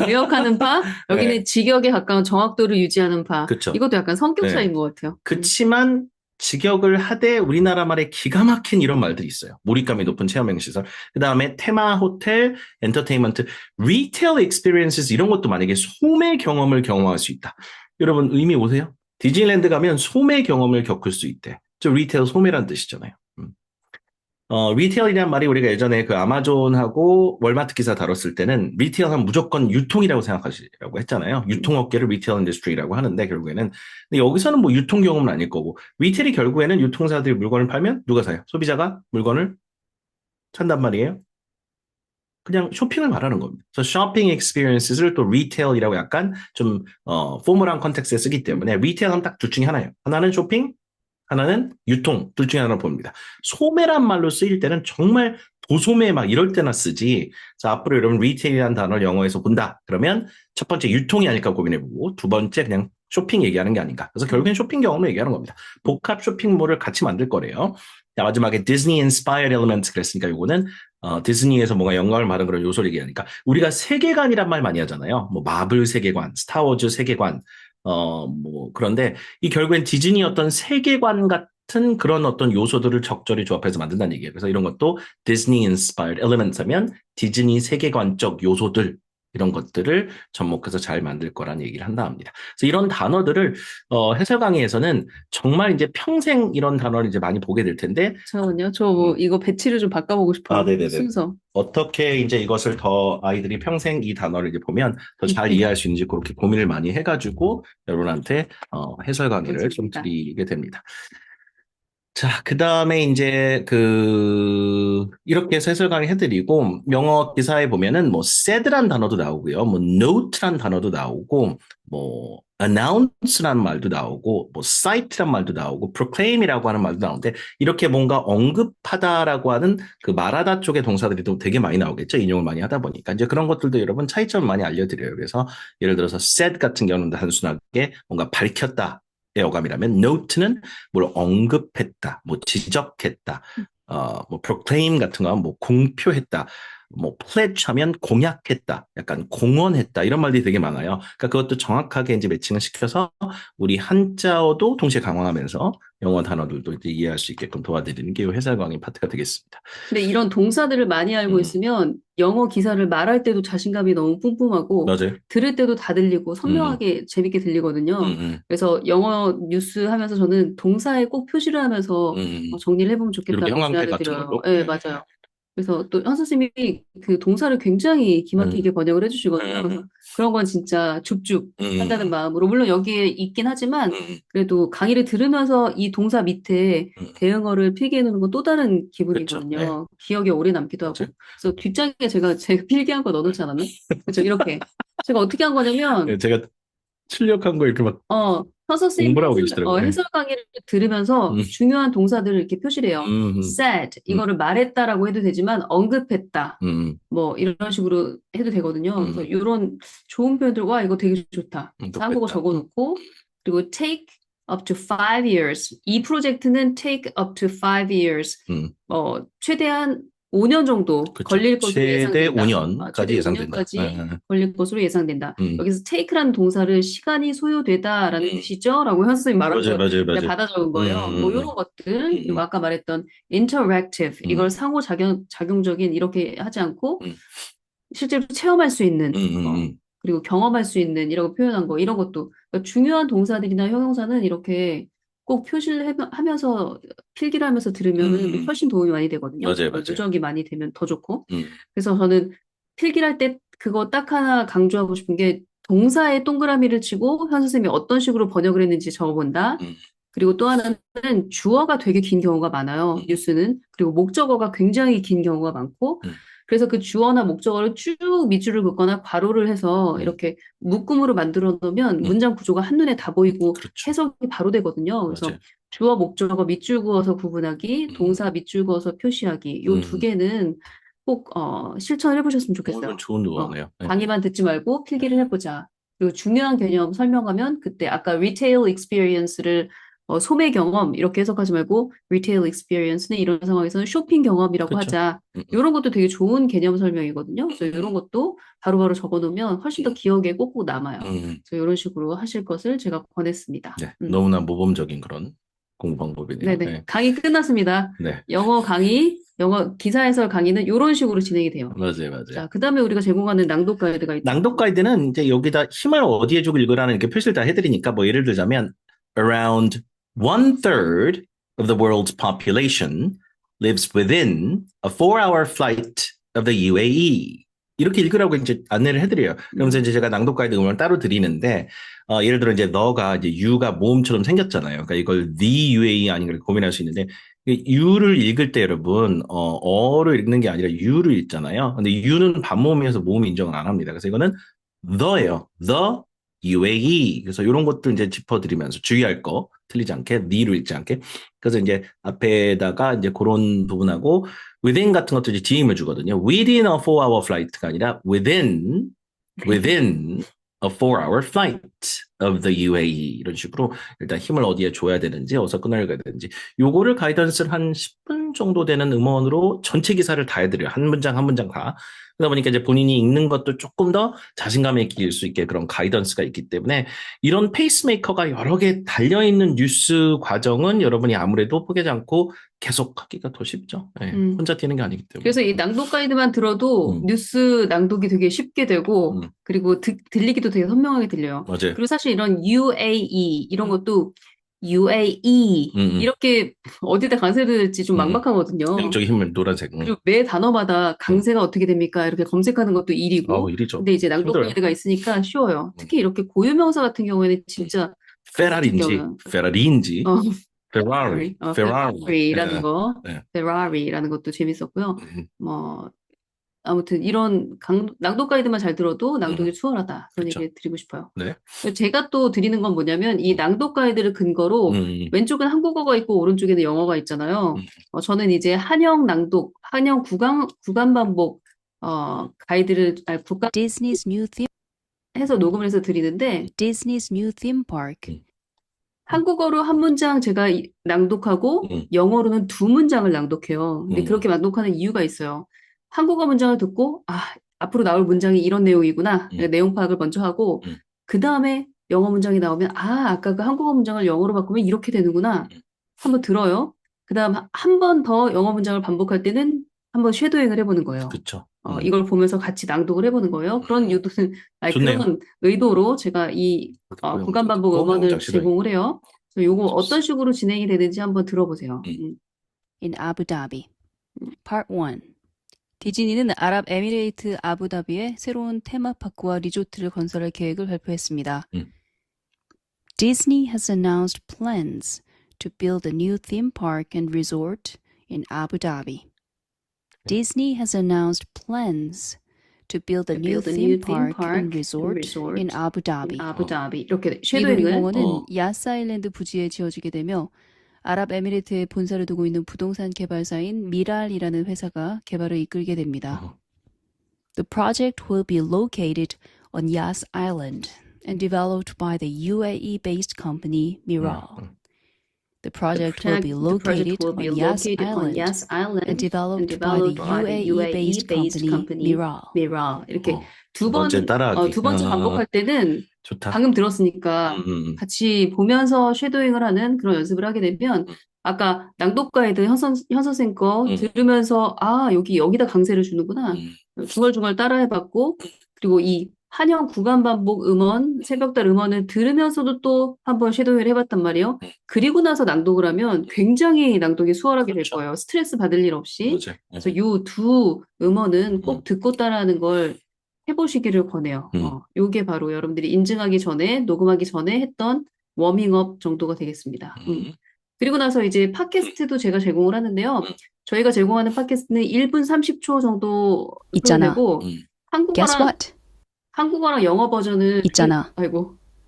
의역하는 파, 예, 여기는 직역에 가까운 정확도를 유지하는 파. 그쵸. 이것도 약간 성격 예. 차이인 것 같아요. 그치만 직역을 하되 우리나라 말에 기가 막힌 이런 말들이 있어요. 몰입감이 높은 체험형 시설. 그 다음에 테마, 호텔, 엔터테인먼트, 리테일 익스피리언스 이런 것도 만약에 소매 경험을 경험할 수 있다. 여러분 의미 오세요? 디즈니랜드 가면 소매 경험을 겪을 수 있대. 저 리테일 소매란 뜻이잖아요. 리테일이란 말이 우리가 예전에 그 아마존하고 월마트 기사 다뤘을 때는 리테일하면 무조건 유통이라고 생각하시라고 했잖아요. 유통업계를 리테일 인더스트리라고 하는데 결국에는. 근데 여기서는 뭐 유통 경험은 아닐 거고 리테일이 결국에는 유통사들이 물건을 팔면 누가 사요? 소비자가 물건을 산단 말이에요. 그냥 쇼핑을 말하는 겁니다. 그래서 쇼핑 익스피리언스를 또 리테일이라고 약간 좀 포멀한 컨텍스트에 쓰기 때문에 리테일은 딱 둘 중에 하나예요. 하나는 쇼핑, 하나는 유통, 둘 중에 하나를 봅니다. 소매란 말로 쓰일 때는 정말 도소매 막 이럴 때나 쓰지. 자, 앞으로 여러분 리테일이라는 단어를 영어에서 본다. 그러면 첫 번째 유통이 아닐까 고민해보고 두 번째 그냥 쇼핑 얘기하는 게 아닌가. 그래서 결국엔 쇼핑 경험을 얘기하는 겁니다. 복합 쇼핑몰을 같이 만들 거래요. 자, 마지막에 디즈니 인스파이어드 엘리먼트 그랬으니까 요거는 디즈니에서 뭔가 영감을 받은 그런 요소를 얘기하니까 우리가 세계관이란 말 많이 하잖아요. 뭐 마블 세계관, 스타워즈 세계관, 뭐 그런데 이 결국엔 디즈니 어떤 세계관 같은 그런 어떤 요소들을 적절히 조합해서 만든다는 얘기예요. 그래서 이런 것도 디즈니 인스파이어드 엘리먼트 하면 디즈니 세계관적 요소들 이런 것들을 접목해서 잘 만들 거라는 얘기를 한다 합니다. 그래서 이런 단어들을 해설 강의에서는 정말 이제 평생 이런 단어를 이제 많이 보게 될 텐데 잠깐만요. 저 뭐 이거 배치를 좀 바꿔보고 싶어요. 네네네. 순서. 어떻게 이제 이것을 더 아이들이 평생 이 단어를 이제 보면 더 잘 이해할 수 있는지 그렇게 고민을 많이 해가지고 여러분한테 해설 강의를 좀 알겠습니다. 드리게 됩니다. 자, 그 다음에 이제 이렇게 해서 해설 강의 해드리고, 영어 기사에 보면은 뭐, said란 단어도 나오고요. 뭐, note란 단어도 나오고, 뭐, announce란 말도 나오고, 뭐, cite란 말도 나오고, proclaim이라고 하는 말도 나오는데, 이렇게 뭔가 언급하다라고 하는 그 말하다 쪽의 동사들이 또 되게 많이 나오겠죠. 인용을 많이 하다 보니까. 이제 그런 것들도 여러분 차이점을 많이 알려드려요. 그래서 예를 들어서 said 같은 경우는 단순하게 뭔가 밝혔다. 의 어감이라면 note는 뭘 언급했다, 뭐 지적했다, 뭐 proclaim 같은 거 하면 뭐 공표했다, 뭐 pledge 하면 공약했다, 약간 공언했다 이런 말들이 되게 많아요. 그러니까 그것도 정확하게 이제 매칭을 시켜서 우리 한자어도 동시에 강화하면서 영어 단어들도 이제 이해할 수 있게끔 도와드리는 게 이 해설 강의 파트가 되겠습니다. 근데 이런 동사들을 많이 알고 있으면 영어 기사를 말할 때도 자신감이 너무 뿜뿜하고 맞아요. 들을 때도 다 들리고 음, 선명하게 재밌게 들리거든요. 음, 그래서 영어 뉴스 하면서 저는 동사에 꼭 표시를 하면서 음. 정리를 해보면 이렇게 좋겠다고 형광펜 제안을 같은 드려요. 걸로. 네, 맞아요. 그래서 또 현 선생님이 그 동사를 굉장히 음, 기막히게 번역을 해주시거든요. 그래서 그런 건 진짜 줍줍 한다는 음, 마음으로 물론 여기에 있긴 하지만 음, 그래도 강의를 들으면서 이 동사 밑에 음. 대응어를 필기해 놓는 건 또 다른 그렇죠. 네, 기분이거든요. 기억에 오래 남기도 하고. 맞아요. 그래서 뒷장에 제가 필기한 거 넣어놓지 않았나? 그렇죠. 이렇게. 제가 어떻게 한 거냐면 네, 제가 출력한 거 이렇게 막 현 선생님 공부를 하고 계시더라고요. 네. 해설 강의를 들으면서 음, 중요한 동사들을 이렇게 표시를 해요. 음, said, 음, 이거를 말했다라고 해도 되지만 언급했다. 음, 뭐 이런 식으로 해도 되거든요. 그래서 음, 이런 좋은 표현들, 와, 이거 되게 좋다. 그래서 한국어 좋겠다. 적어놓고 그리고 take up to 5 years. 이 프로젝트는 take up to 5 years. 음, 최대한 5년 정도 그렇죠. 걸릴 것으로 최대 예상된다. 5년까지 최대 예상된다. 5년까지 걸릴 것으로 예상된다. 음, 여기서 take라는 동사를 시간이 소요되다라는 음, 뜻이죠? 라고 현 선생님이 말한 맞아요, 걸 맞아요, 제가 맞아요. 받아 적은 거예요. 뭐 이런 것들, 그리고 음, 아까 말했던 interactive, 이걸 음, 상호작용적인 이렇게 하지 않고 음, 실제로 체험할 수 있는, 음, 음, 그리고 경험할 수 있는 이라고 표현한 거, 이런 것도 그러니까 중요한 동사들이나 형용사는 이렇게 꼭 표시를 하면서 필기를 하면서 들으면은 음. 훨씬 도움이 많이 되거든요. 맞아요, 맞아요. 누적이 많이 되면 더 좋고. 음, 그래서 저는 필기를 할 때 그거 딱 하나 강조하고 싶은 게 동사에 동그라미를 치고 현 선생님이 어떤 식으로 번역을 했는지 적어본다. 음, 그리고 또 하나는 주어가 되게 긴 경우가 많아요. 음, 뉴스는. 그리고 목적어가 굉장히 긴 경우가 많고. 음, 그래서 그 주어나 목적어를 쭉 밑줄을 긋거나 괄호를 해서 음, 이렇게 묶음으로 만들어 놓으면 음. 문장 구조가 한눈에 다 보이고 그렇죠. 해석이 바로 되거든요. 그래서 맞아요. 주어, 목적어 밑줄 그어서 구분하기, 음, 동사 밑줄 그어서 표시하기. 요 두 음. 개는 꼭 실천을 해보셨으면 좋겠어요. 이건 좋은 어, 노하우네요. 네. 강의만 듣지 말고 필기를 해보자. 그리고 중요한 개념 설명하면 그때 아까 retail experience를 소매 경험 이렇게 해석하지 말고 retail experience는 이런 상황에서는 쇼핑 경험이라고 그렇죠. 하자. 음, 이런 것도 되게 좋은 개념 설명이거든요. 그래서 이런 것도 바로바로 적어놓으면 훨씬 더 기억에 꼭꼭 남아요. 음. 그래서 이런 식으로 하실 것을 제가 권했습니다. 네. 너무나 모범적인 그런 공부 방법이네요. 네네. 네. 강의 끝났습니다. 네. 영어 강의, 영어 기사 해설 강의는 이런 식으로 진행이 돼요. 맞아요, 맞아요. 자, 그 다음에 우리가 제공하는 낭독 가이드가 있죠. 낭독 가이드는 이제 여기다 힘을 어디에 주고 읽으라는 이렇게 표시를 다 해드리니까 뭐 예를 들자면 around one third of the world's population lives within a 4-hour flight of the UAE. 이렇게 읽으라고 이제 안내를 해드려요. 그러면서 이제 제가 낭독 가이드 음원을 따로 드리는데, 예를 들어 이제 너가 이제 U가 모음처럼 생겼잖아요. 그러니까 이걸 the UAE 아닌가 고민할 수 있는데, U를 읽을 때 여러분, 어를 읽는 게 아니라 U를 읽잖아요. 근데 U는 반모음이어서 모음 인정을 안 합니다. 그래서 이거는 the예요. the UAE. 그래서 이런 것들 이제 짚어드리면서 주의할 거 틀리지 않게, the로 읽지 않게. 그래서 이제 앞에다가 이제 그런 부분하고 within 같은 것도 이제 지임을 주거든요. within a 4-hour flight가 아니라 within a 4-hour flight of the UAE 이런 식으로 일단 힘을 어디에 줘야 되는지 어디서 끊어야 되는지 요거를 가이던스를 한 10분 정도 되는 음원으로 전체 기사를 다 해드려요. 한 문장 한 문장 다. 그러다 보니까 이제 본인이 읽는 것도 조금 더 자신감 있게 읽을 수 있게 그런 가이던스가 있기 때문에 이런 페이스메이커가 여러 개 달려있는 뉴스 과정은 여러분이 아무래도 포기하지 않고 계속 하기가 더 쉽죠. 네, 혼자 뛰는 게 아니기 때문에. 그래서 이 낭독 가이드만 들어도 뉴스 낭독이 되게 쉽게 되고 그리고 들리기도 되게 선명하게 들려요. 맞아요. 그리고 사실 이런 UAE 이런 것도 UAE 이렇게 어디다 강세를 될지 좀 막막하거든요. 양쪽의 힘을 노란색. 그리고 매 단어마다 강세가 어떻게 됩니까? 이렇게 검색하는 것도 일이고. 일이죠. 근데 이제 낭독 힘들어요. 가이드가 있으니까 쉬워요. 특히 이렇게 고유명사 같은 경우에는 진짜 페라리인지 페라리라는 거, 네. 페라리라는 것도 재밌었고요. 뭐 아무튼 이런 낭독 가이드만 잘 들어도 낭독이 수월하다 그런 그쵸. 얘기 드리고 싶어요. 네. 제가 또 드리는 건 뭐냐면 이 낭독 가이드를 근거로 왼쪽은 한국어가 있고 오른쪽에는 영어가 있잖아요. 저는 이제 한영 낭독, 한영 구간 반복 가이드를 Disney's new theme 해서 녹음을 해서 드리는데 Disney's new theme park. 한국어로 한 문장 제가 낭독하고 영어로는 2문장을 낭독해요. 근데 그렇게 낭독하는 이유가 있어요. 한국어 문장을 듣고 앞으로 나올 문장이 이런 내용이구나. 내용 파악을 먼저 하고 그 다음에 영어 문장이 나오면 아까 그 한국어 문장을 영어로 바꾸면 이렇게 되는구나. 한번 들어요. 그 다음 한 번 더 영어 문장을 반복할 때는 한번 쉐도잉을 해보는 거예요. 그렇죠. 이걸 보면서 같이 낭독을 해보는 거예요. 그런 유도는 그런 의도로 제가 이 구간 반복 음원을 제공을 해요. 요거 어떤 식으로 진행이 되는지 한번 들어보세요. In Abu Dhabi. Part 1. 디즈니는 아랍에미레이트 아부다비에 새로운 테마파크와 리조트를 건설할 계획을 발표했습니다. Disney has announced plans to build a new theme park and resort in Abu Dhabi. Disney has announced plans to build a new theme park and resort in Abu Dhabi. 이렇게 이 쉐도잉을 놀이공원은 야스 아일랜드 부지에 지어지게 되며 아랍에미레이트에 본사를 두고 있는 부동산 개발사인 미랄이라는 회사가 개발을 이끌게 됩니다. The project will be located on Yas Island and developed by the UAE-based company Miral. The project will be located on Yas Island and developed by the UAE-based company Miral. 이렇게 두 번째 반복할 때는 좋다. 방금 들었으니까 같이 보면서 쉐도잉을 하는 그런 연습을 하게 되면 아까 낭독 가이드 현 선생 거 들으면서 여기다 강세를 주는구나. 중얼중얼 따라해봤고 그리고 이 한영 구간 반복 음원, 새벽달 음원을 들으면서도 또 한번 쉐도잉을 해봤단 말이에요. 그리고 나서 낭독을 하면 굉장히 낭독이 수월하게 될 거예요. 스트레스 받을 일 없이. 그래서 이 두 음원은 꼭 듣고 따라하는 걸 해보시기를 권해요. 요게 바로 여러분들이 인증하기 전에, 녹음하기 전에 했던 워밍업 정도가 되겠습니다. 그리고 나서 이제 팟캐스트도 제가 제공을 하는데요. 저희가 제공하는 팟캐스트는 1분 30초 정도 있잖아. 되고 Guess what? 한국어랑 영어 버전을 있잖아.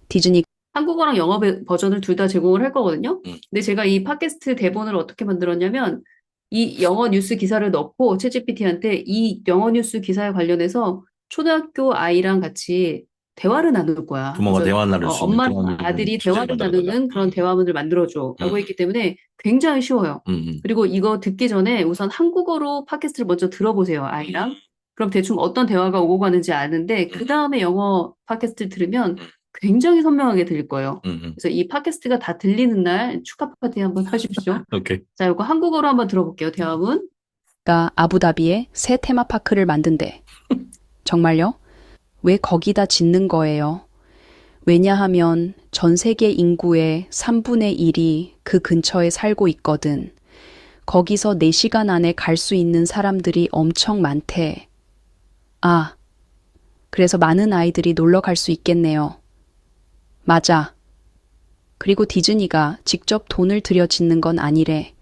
디즈니 한국어랑 영어 버전을 둘 다 제공을 할 거거든요. 근데 제가 이 팟캐스트 대본을 어떻게 만들었냐면 이 영어 뉴스 기사를 넣고 챗GPT한테 이 영어 뉴스 기사에 관련해서 초등학교 아이랑 같이 대화를 나눌 거야. 부모가 대화 나눌 수 있는 엄마랑 아들이 대화를 나누는 그런 대화문을 만들어줘 라고 했기 때문에 굉장히 쉬워요. 그리고 이거 듣기 전에 우선 한국어로 팟캐스트를 먼저 들어보세요, 아이랑. 그럼 대충 어떤 대화가 오고 가는지 아는데 그 다음에 영어 팟캐스트를 들으면 굉장히 선명하게 들릴 거예요. 그래서 이 팟캐스트가 다 들리는 날 축하 파티 한번 하십시오. 오케이. 자, 이거 한국어로 한번 들어볼게요. 대화문. 가 아부다비에 새 테마파크를 만든대. 정말요? 왜 거기다 짓는 거예요? 왜냐하면 전 세계 인구의 3분의 1이 그 근처에 살고 있거든. 거기서 4시간 안에 갈 수 있는 사람들이 엄청 많대. 아, 그래서 많은 아이들이 놀러 갈 수 있겠네요. 맞아. 그리고 디즈니가 직접 돈을 들여 짓는 건 아니래.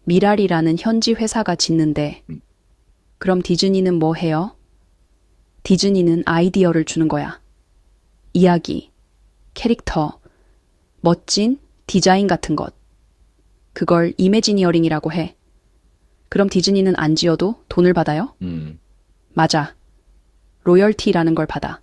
미랄이라는 현지 회사가 짓는데. 그럼 디즈니는 뭐 해요? 디즈니는 아이디어를 주는 거야. 이야기, 캐릭터, 멋진 디자인 같은 것. 그걸 이매지니어링이라고 해. 그럼 디즈니는 안 지어도 돈을 받아요? 맞아. 로열티라는 걸 받아.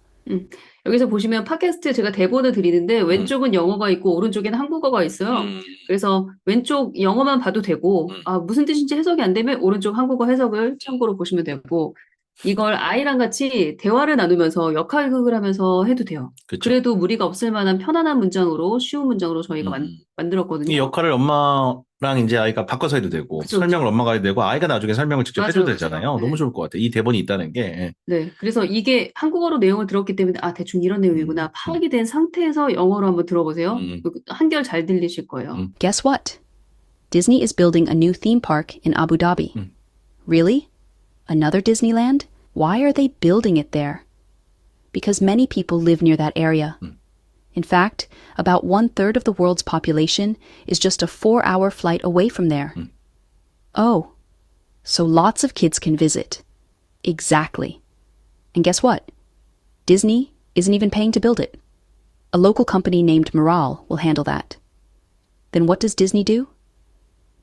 여기서 보시면 팟캐스트 제가 대본을 드리는데 왼쪽은 영어가 있고 오른쪽에는 한국어가 있어요. 그래서 왼쪽 영어만 봐도 되고 무슨 뜻인지 해석이 안 되면 오른쪽 한국어 해석을 참고로 보시면 되고 이걸 아이랑 같이 대화를 나누면서 역할극을 하면서 해도 돼요. 그쵸. 그래도 무리가 없을 만한 편안한 문장으로 쉬운 문장으로 저희가 만들었거든요. 이 역할을 엄마랑 이제 아이가 바꿔서 해도 되고, 그쵸, 설명을 엄마가 해도 되고, 아이가 나중에 설명을 직접 맞아요, 해줘도 맞아요. 되잖아요. 네. 너무 좋을 것 같아요. 이 대본이 있다는 게. 예. 네, 그래서 이게 한국어로 내용을 들었기 때문에 대충 이런 내용이구나 파악이 된 상태에서 영어로 한번 들어보세요. 한결 잘 들리실 거예요. Guess what? Disney is building a new theme park in Abu Dhabi. Really? Another Disneyland? Why are they building it there? Because many people live near that area. In fact, about 1/3 of the world's population is just a 4-hour flight away from there. Oh, so lots of kids can visit. Exactly. And guess what? Disney isn't even paying to build it. A local company named Miral will handle that. Then what does Disney do?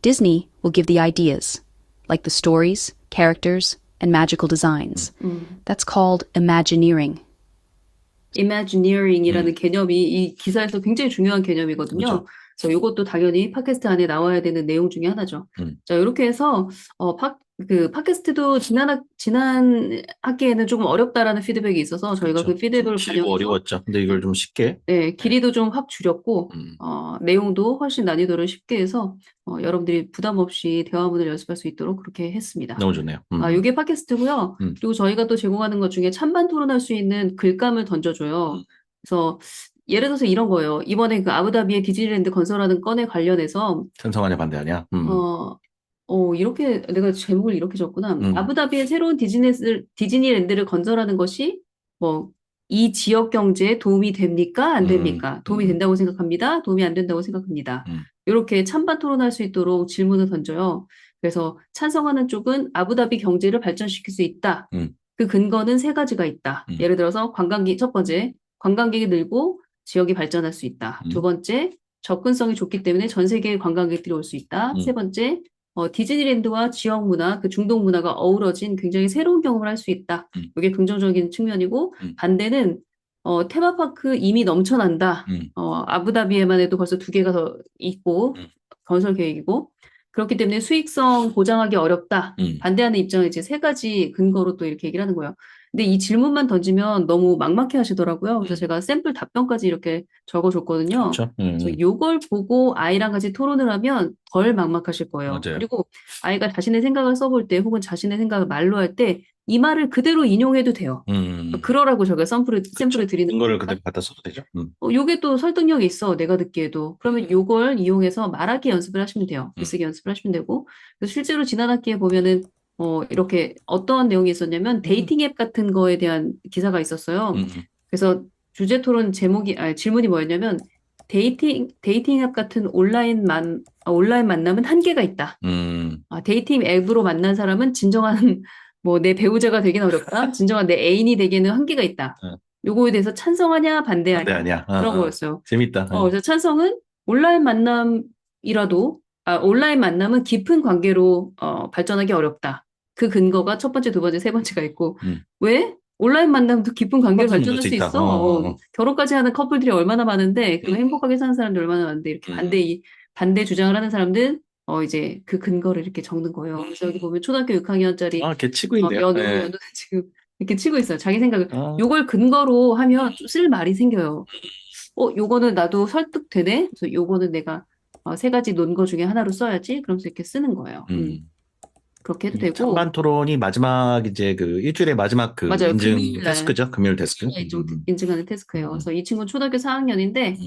Disney will give the ideas, like the stories, characters, and magical designs. That's called Imagineering. Imagineering이라는 개념이 이 기사에서 굉장히 중요한 개념이거든요. 그렇죠. 그래서 이것도 당연히 팟캐스트 안에 나와야 되는 내용 중에 하나죠. 자, 이렇게 해서 팟캐스트도 지난 학기에는 조금 어렵다라는 피드백이 있어서 저희가 그렇죠. 그 피드백을 길고 반영해서 어려웠죠. 근데 이걸 좀 쉽게. 길이도 좀 확 줄였고 내용도 훨씬 난이도를 쉽게 해서 여러분들이 부담 없이 대화문을 연습할 수 있도록 그렇게 했습니다. 너무 좋네요. 이게 팟캐스트고요. 그리고 저희가 또 제공하는 것 중에 찬반 토론할 수 있는 글감을 던져줘요. 그래서 예를 들어서 이런 거예요. 이번에 그 아부다비의 디즈니랜드 건설하는 건에 관련해서 찬성하냐 반대하냐. 이렇게 내가 제목을 이렇게 적구나. 아부다비의 새로운 디즈니랜드를 건설하는 것이 뭐 이 지역 경제에 도움이 됩니까? 안 됩니까? 도움이 된다고 생각합니다. 도움이 안 된다고 생각합니다. 이렇게 찬반 토론할 수 있도록 질문을 던져요. 그래서 찬성하는 쪽은 아부다비 경제를 발전시킬 수 있다. 그 근거는 3가지가 있다. 예를 들어서 첫 번째, 관광객이 늘고 지역이 발전할 수 있다. 2번째, 접근성이 좋기 때문에 전 세계의 관광객들이 올 수 있다. 3번째, 디즈니랜드와 지역 문화, 그 중동 문화가 어우러진 굉장히 새로운 경험을 할 수 있다. 이게 긍정적인 측면이고 반대는 테마파크 이미 넘쳐난다. 아부다비에만 해도 벌써 2개가 더 있고 건설 계획이고 그렇기 때문에 수익성 보장하기 어렵다. 반대하는 입장은 이제 3가지 근거로 또 이렇게 얘기를 하는 거예요. 근데 이 질문만 던지면 너무 막막해 하시더라고요. 그래서 제가 샘플 답변까지 이렇게 적어줬거든요. 그렇죠. 그래서 이걸 보고 아이랑 같이 토론을 하면 덜 막막하실 거예요. 맞아요. 그리고 아이가 자신의 생각을 써볼 때 혹은 자신의 생각을 말로 할 때 이 말을 그대로 인용해도 돼요. 그러라고 제가 샘플을 드리는 이거를 거니까. 그대로 갖다 써도 되죠. 요게 또 설득력이 있어. 내가 듣기에도. 그러면 요걸 이용해서 말하기 연습을 하시면 돼요. 글쓰기 연습을 하시면 되고. 그래서 실제로 지난 학기에 보면은 이렇게 어떠한 내용이 있었냐면 데이팅 앱 같은 거에 대한 기사가 있었어요. 그래서 주제 토론 질문이 뭐였냐면 데이팅 앱 같은 온라인 만남은 한계가 있다. 데이팅 앱으로 만난 사람은 진정한 뭐 내 배우자가 되긴 어렵다. 진정한 내 애인이 되기에는 한계가 있다. 요거에 대해서 찬성하냐 반대하냐 반대하냐. 그런 거였어요. 재밌다. 그래서 찬성은 온라인 만남은 깊은 관계로 발전하기 어렵다. 그 근거가 첫 번째, 두 번째, 세 번째가 있고 왜? 온라인 만남도 깊은 관계로 발전할 수 있어. 결혼까지 하는 커플들이 얼마나 많은데 그리고 행복하게 사는 사람들이 얼마나 많은데 이렇게 반대 주장을 하는 사람들 이제 그 근거를 이렇게 적는 거예요. 그래서 여기 보면 초등학교 6학년짜리 걔 치고 있네요. 연우는 지금 이렇게 치고 있어요. 자기 생각을. 요걸 근거로 하면 좀 쓸 말이 생겨요. 요거는 나도 설득되네. 그래서 요거는 내가 3가지 논거 중에 하나로 써야지. 그러면서 이렇게 쓰는 거예요. 그렇게 해도 되고. 찬반 토론이 마지막 이제 그 일주일의 마지막 그 맞아요. 인증 금요일 날. 테스크죠. 금요일 테스크. 인증하는 테스크예요. 그래서 이 친구는 초등학교 4학년인데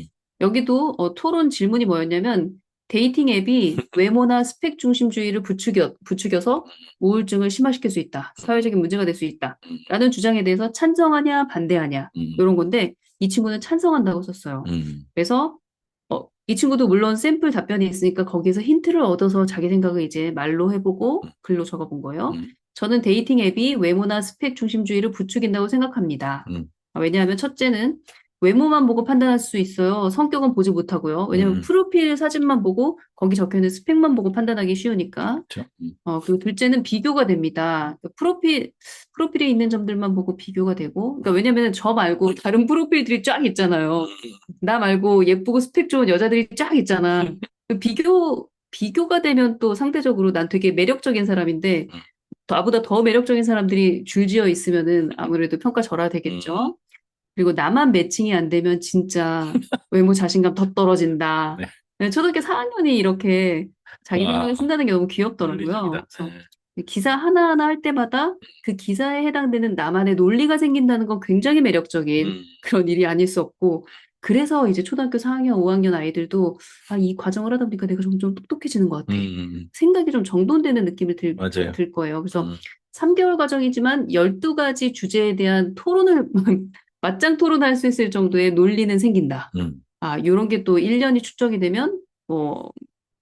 여기도 토론 질문이 뭐였냐면 데이팅 앱이 외모나 스펙 중심주의를 부추겨서 우울증을 심화시킬 수 있다. 사회적인 문제가 될 수 있다. 라는 주장에 대해서 찬성하냐, 반대하냐. 이런 건데, 이 친구는 찬성한다고 썼어요. 그래서, 이 친구도 물론 샘플 답변이 있으니까 거기에서 힌트를 얻어서 자기 생각을 이제 말로 해보고 글로 적어본 거예요. 저는 데이팅 앱이 외모나 스펙 중심주의를 부추긴다고 생각합니다. 왜냐하면 첫째는 외모만 보고 판단할 수 있어요. 성격은 보지 못하고요. 왜냐하면 프로필 사진만 보고 거기 적혀있는 스펙만 보고 판단하기 쉬우니까. 그렇죠. 그리고 둘째는 비교가 됩니다. 프로필에 있는 점들만 보고 비교가 되고. 그러니까 왜냐면 저 말고 다른 프로필들이 쫙 있잖아요. 나 말고 예쁘고 스펙 좋은 여자들이 쫙 있잖아. 비교가 되면 또 상대적으로 난 되게 매력적인 사람인데 나보다 더 매력적인 사람들이 줄지어 있으면은 아무래도 평가 절하되겠죠. 그리고 나만 매칭이 안 되면 진짜 외모 자신감 더 떨어진다. 네. 초등학교 4학년이 이렇게 자기 와. 생각을 쓴다는 게 너무 귀엽더라고요. 논리적이다. 그래서 기사 하나하나 할 때마다 그 기사에 해당되는 나만의 논리가 생긴다는 건 굉장히 매력적인 그런 일이 아닐 수 없고, 그래서 이제 초등학교 4학년, 5학년 아이들도 이 과정을 하다 보니까 내가 점점 똑똑해지는 것 같아. 생각이 좀 정돈되는 느낌이 맞아요. 들 거예요. 그래서 3개월 과정이지만 12가지 주제에 대한 토론을 맞짱 토론할 수 있을 정도의 논리는 생긴다. 요런 게 또 1년이 축적이 되면 뭐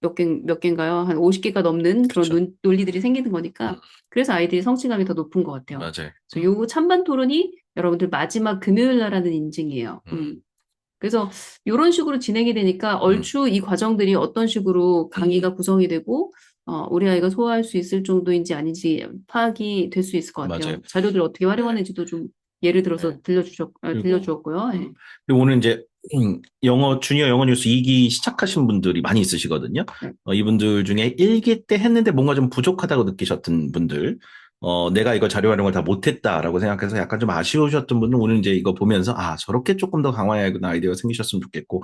몇 개인가요? 한 50개가 넘는 그런 그렇죠. 논리들이 생기는 거니까 그래서 아이들이 성취감이 더 높은 것 같아요. 맞아요. 그래서 요 찬반 토론이 여러분들 마지막 금요일 날 하는 인증이에요. 그래서 이런 식으로 진행이 되니까 얼추 이 과정들이 어떤 식으로 강의가 구성이 되고 우리 아이가 소화할 수 있을 정도인지 아닌지 파악이 될 수 있을 것 같아요. 맞아요. 자료들 어떻게 활용하는지도 좀 예를 들어서 네. 들려주었고요. 네. 그리고 오늘 이제 주니어 영어 뉴스 2기 시작하신 분들이 많이 있으시거든요. 이분들 중에 1기 때 했는데 뭔가 좀 부족하다고 느끼셨던 분들, 내가 이거 자료 활용을 다 못했다라고 생각해서 약간 좀 아쉬우셨던 분은 오늘 이제 이거 보면서 저렇게 조금 더 강화해야겠구나 아이디어가 생기셨으면 좋겠고,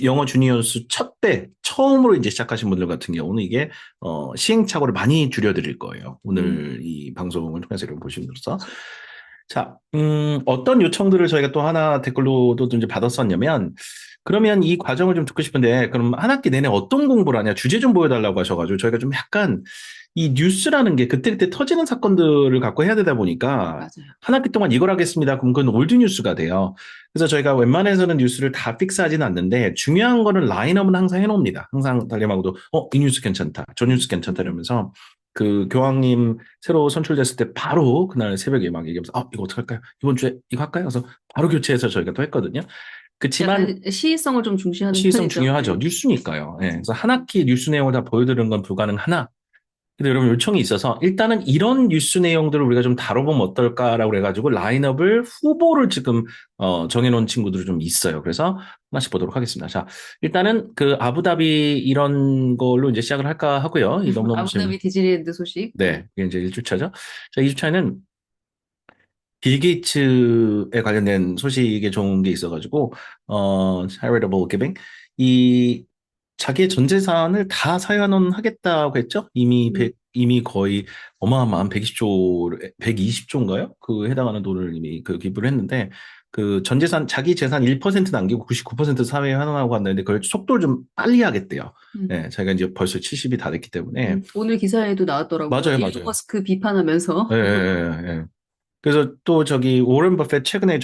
영어 주니어 뉴스 첫 때 처음으로 이제 시작하신 분들 같은 경우는 이게 시행착오를 많이 줄여드릴 거예요. 오늘 이 방송을 통해서 이렇게 보심으로써. 자, 어떤 요청들을 저희가 또 하나 댓글로도 이제 받았었냐면, 그러면 이 과정을 좀 듣고 싶은데, 그럼 한 학기 내내 어떤 공부를 하냐, 주제 좀 보여달라고 하셔가지고, 저희가 좀 약간 이 뉴스라는 게 그때그때 터지는 사건들을 갖고 해야 되다 보니까, 맞아요. 한 학기 동안 이걸 하겠습니다. 그럼 그건 올드 뉴스가 돼요. 그래서 저희가 웬만해서는 뉴스를 다 픽스하지는 않는데, 중요한 거는 라인업은 항상 해놓습니다. 항상 달님하고도, 이 뉴스 괜찮다, 저 뉴스 괜찮다 이러면서, 그 교황님 새로 선출됐을 때 바로 그날 새벽에 막 얘기하면서 이거 어떡할까요? 이번 주에 이거 할까요? 그래서 바로 교체해서 저희가 또 했거든요. 그렇지만 약간 시의성을 좀 중시하는 시의성 편이죠. 중요하죠. 네. 뉴스니까요. 예. 그래서 한 학기 뉴스 내용을 다 보여드리는 건 불가능하나, 근데 여러분 요청이 있어서 일단은 이런 뉴스 내용들을 우리가 좀 다뤄보면 어떨까라고 그래가지고 라인업을 후보를 지금 정해놓은 친구들이 좀 있어요. 그래서 하나씩 보도록 하겠습니다. 자, 일단은 그 아부다비 이런 걸로 이제 시작을 할까 하고요. 이 너무너무 아부다비 디즈니랜드 소식. 네, 이게 이제 1주차죠. 자, 2주차는 빌 게이츠에 관련된 소식에 좋은 게 있어가지고, charitable giving. 이 자기의 전 재산을 다 사연하겠다고 했죠? 이미 거의 어마어마한 120조인가요? 그 해당하는 돈을 이미 그 기부를 했는데, 그 전 재산, 자기 재산 1% 남기고 99% 사회에 환원하고 한다는데, 그걸 속도를 좀 빨리 하겠대요. 네, 자기가 이제 벌써 70이 다 됐기 때문에. 오늘 기사에도 나왔더라고요. 맞아요, 일론 맞아요. 머스크 비판하면서. 예, 예, 예. 그래서 또 오렌 버핏 최근에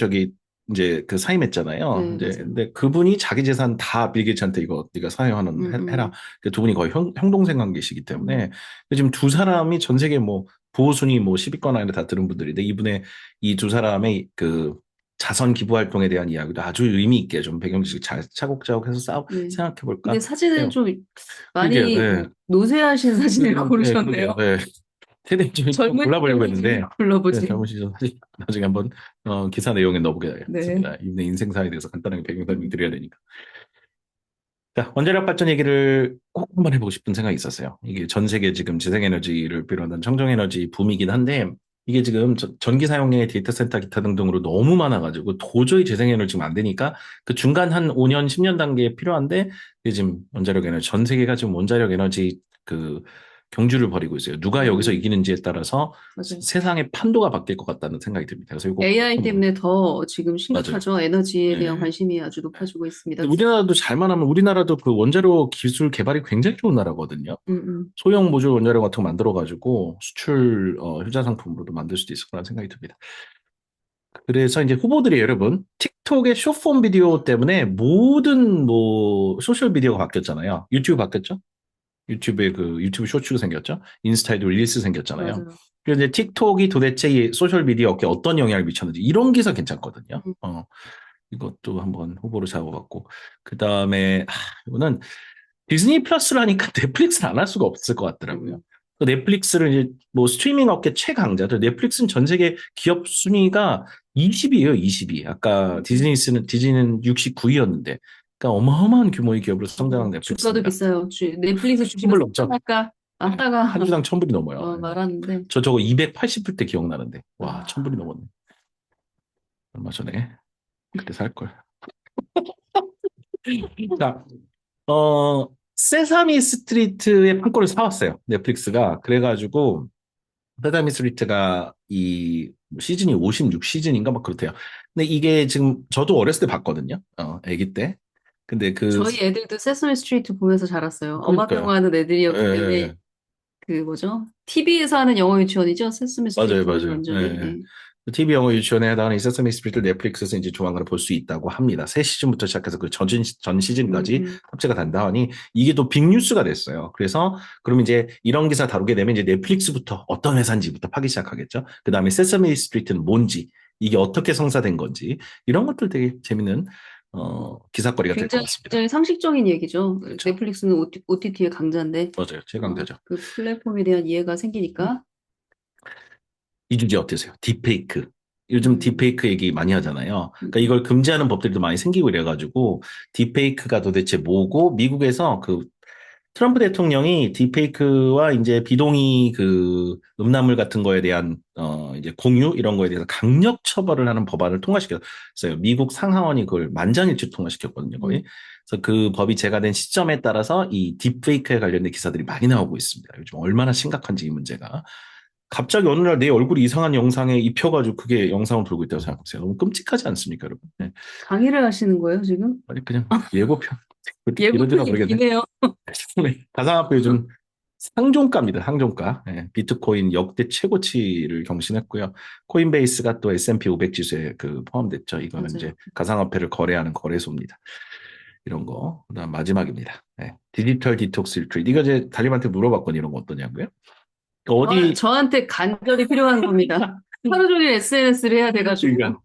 이제 그 사임했잖아요. 네, 이제 맞아요. 근데 그분이 자기 재산 다 빌 게이츠한테 이거 네가 사회환원 해라. 두 분이 거의 형동생 관계시기 때문에 지금 두 사람이 전 세계 뭐 보호 순위 뭐 10위권 안에 다 들은 분들인데 이 두 사람의 그 자선 기부 활동에 대한 이야기도 아주 의미 있게 좀 배경지식 잘 차곡차곡해서 생각해 볼까. 근데 사진은 좀 많이 그러게요, 예. 노쇠하신 사진을 고르셨네요. 그러게요, 예. 세대 좀 젊은 골라보려고 시절 했는데 사진을 골라보지. 젊은 시절 사진 나중에 한번 기사 내용에 넣어보겠습니다. 이분의 인생사에 대해서 간단하게 배경 설명 드려야 되니까. 자, 원자력 발전 얘기를 꼭 한번 해보고 싶은 생각이 있었어요. 이게 전 세계 지금 재생에너지를 비롯한 청정에너지 붐이긴 한데 이게 지금 전기 사용량의 데이터 센터 기타 등등으로 너무 많아가지고 도저히 재생에너지 지금 안 되니까 그 중간 한 5년, 10년 단계에 필요한데 이게 지금 원자력 에너지 전 세계가 지금 원자력 에너지 그 경주를 벌이고 있어요. 누가 여기서 음. 이기는지에 따라서 맞아요. 세상의 판도가 바뀔 것 같다는 생각이 듭니다. 그래서 이거 AI 때문에 더 지금 맞아요. 심각하죠. 에너지에 대한 네. 관심이 아주 높아지고 있습니다. 우리나라도 잘만 하면 우리나라도 그 원자로 기술 개발이 굉장히 좋은 나라거든요. 음, 음. 소형 모듈 원자로 같은 거 만들어가지고 수출 효자 상품으로도 만들 수도 있을 거라는 생각이 듭니다. 그래서 이제 후보들이 여러분 틱톡의 숏폼 비디오 때문에 모든 뭐 소셜 미디어가 바뀌었잖아요. 유튜브 바뀌었죠? 유튜브에 그 유튜브 쇼츠가 생겼죠? 인스타에도 릴스 생겼잖아요. 맞아요. 그래서 이제 틱톡이 도대체 이 소셜 미디어 업계에 어떤 영향을 미쳤는지 이런 기사 괜찮거든요. 음. 이것도 한번 후보로 잡아봤고 그 다음에 이거는 디즈니 플러스를 하니까 넷플릭스를 안 할 수가 없을 것 같더라고요. 음. 그 넷플릭스를 이제 뭐 스트리밍 업계 최강자들 넷플릭스는 전 세계 기업 순위가 20위예요, 20위. 아까 디즈니는 69위였는데, 그러니까 어마어마한 규모의 기업으로 성장한 주가도 넷플릭스입니다. 비싸요. 넷플릭스 주식을 1000불 넘죠. 할까 왔다가 한 주당 1000불이 넘어요. 말았는데 저거 280불 때 기억나는데, 와, 아, 1000불이 넘었네. 얼마 전에 그때 살 걸. 자, 세사미 스트리트의 판권을 사왔어요. 넷플릭스가. 그래가지고, 세사미 스트리트가 이 시즌이 56시즌인가 막 그렇대요. 근데 이게 지금 저도 어렸을 때 봤거든요. 아기 때. 근데 저희 애들도 세서미 스트리트 보면서 자랐어요. 엄마 그러니까요. 병 하는 예, 애들이었기 때문에 예. 그 뭐죠? TV에서 하는 영어 유치원이죠. 세서미 맞아요, 스트리트는 맞아요. 예, 완전히. 예. 예. TV 영어 유치원에 해당하는 이 세사미 스트리트를 넷플릭스에서 이제 조만간 볼 수 있다고 합니다. 새 시즌부터 시작해서 그 전 시즌까지 음. 합체가 된다 하니 이게 또 빅뉴스가 됐어요. 그래서 그럼 이제 이런 기사 다루게 되면 이제 넷플릭스부터 어떤 회사인지부터 파기 시작하겠죠. 그 다음에 세사미 스트리트는 뭔지, 이게 어떻게 성사된 건지 이런 것들 되게 재밌는 기사거리가 될 것 굉장히, 같습니다. 굉장히 상식적인 얘기죠. 그렇죠. 넷플릭스는 OTT의 강자인데 맞아요. 최강자죠. 그 플랫폼에 대한 이해가 생기니까 이 주제 어떠세요? 딥페이크. 요즘 음, 딥페이크 얘기 많이 하잖아요. 음, 그러니까 이걸 금지하는 법들도 많이 생기고 이래가지고 딥페이크가 도대체 뭐고 미국에서 그 트럼프 대통령이 딥페이크와 이제 비동의 그 음란물 같은 거에 대한 이제 공유 이런 거에 대해서 강력 처벌을 하는 법안을 통과시켰어요. 미국 상하원이 그걸 만장일치 통과시켰거든요, 거의. 그래서 그 법이 제가된 시점에 따라서 이 딥페이크에 관련된 기사들이 많이 나오고 있습니다. 요즘 얼마나 심각한지 이 문제가. 갑자기 어느 날 내 얼굴이 이상한 영상에 입혀가지고 그게 영상을 돌고 있다고 생각하세요. 너무 끔찍하지 않습니까, 여러분? 네. 강의를 하시는 거예요, 지금? 아니, 그냥 예고편. 이러지나 예고편이 모르겠네. 기네요. 가상화폐 요즘 상종가입니다. 상종가. 예, 비트코인 역대 최고치를 경신했고요. 코인베이스가 또 S&P 500 지수에 그 포함됐죠. 이거는 이제 맞아요. 가상화폐를 거래하는 거래소입니다. 이런 거. 그다음 마지막입니다. 예, 디지털 디톡스 일트레이드. 이거 이제 달님한테 물어봤거든요. 이런 거 어떠냐고요? 어디 저한테 간절히 필요한 겁니다. 하루 종일 SNS를 해야 돼가지고. 그러니까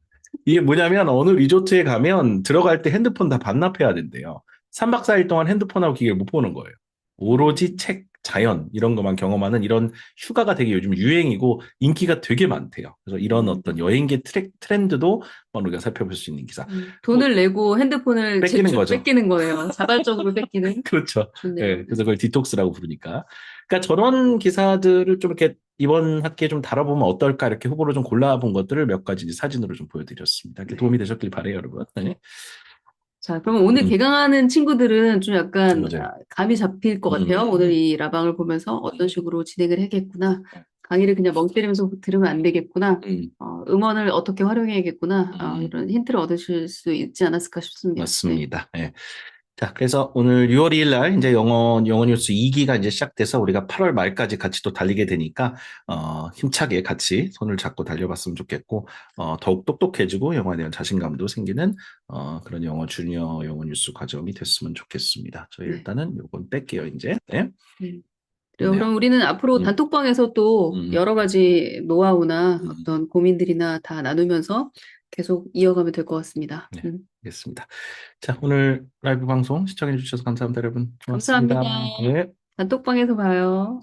이게 뭐냐면 어느 리조트에 가면 들어갈 때 핸드폰 다 반납해야 된대요. 3박 4일 동안 핸드폰하고 기계를 못 보는 거예요. 오로지 책, 자연 이런 것만 경험하는 이런 휴가가 되게 요즘 유행이고 인기가 되게 많대요. 그래서 이런 어떤 여행계 트렌드도 우리가 살펴볼 수 있는 기사. 뭐 돈을 내고 핸드폰을 뺏기는 거죠. 뺏기는 거예요. 자발적으로 뺏기는. 그렇죠. 좋네요. 예, 그래서 그걸 디톡스라고 부르니까. 그러니까 저런 기사들을 좀 이렇게 이번 학기에 좀 다뤄보면 어떨까 이렇게 후보로 좀 골라본 것들을 몇 가지 이제 사진으로 좀 보여드렸습니다. 이렇게 네. 도움이 되셨길 바래요, 여러분. 네. 자, 그럼 오늘 음. 개강하는 친구들은 좀 약간 맞아요. 감이 잡힐 것 같아요. 오늘 이 라방을 보면서 어떤 식으로 진행을 해야겠구나. 강의를 그냥 멍 때리면서 들으면 안 되겠구나. 음원을 어떻게 활용해야겠구나. 이런 힌트를 얻으실 수 있지 않았을까 싶습니다. 네. 맞습니다. 예. 자, 그래서 오늘 6월 2일 날 이제 영어 뉴스 2기가 이제 시작돼서 우리가 8월 말까지 같이 또 달리게 되니까, 힘차게 같이 손을 잡고 달려봤으면 좋겠고, 더욱 똑똑해지고 영어에 대한 자신감도 생기는, 그런 주니어 영어 뉴스 과정이 됐으면 좋겠습니다. 저희 네. 일단은 요건 뺄게요, 이제. 네. 그래요. 좋네요. 그럼 우리는 앞으로 단톡방에서 또 여러 가지 노하우나 어떤 고민들이나 다 나누면서 계속 이어가면 될 것 같습니다. 네, 알겠습니다. 자, 오늘 라이브 방송 시청해 주셔서 감사합니다, 여러분. 고맙습니다. 감사합니다. 네. 단톡방에서 봐요.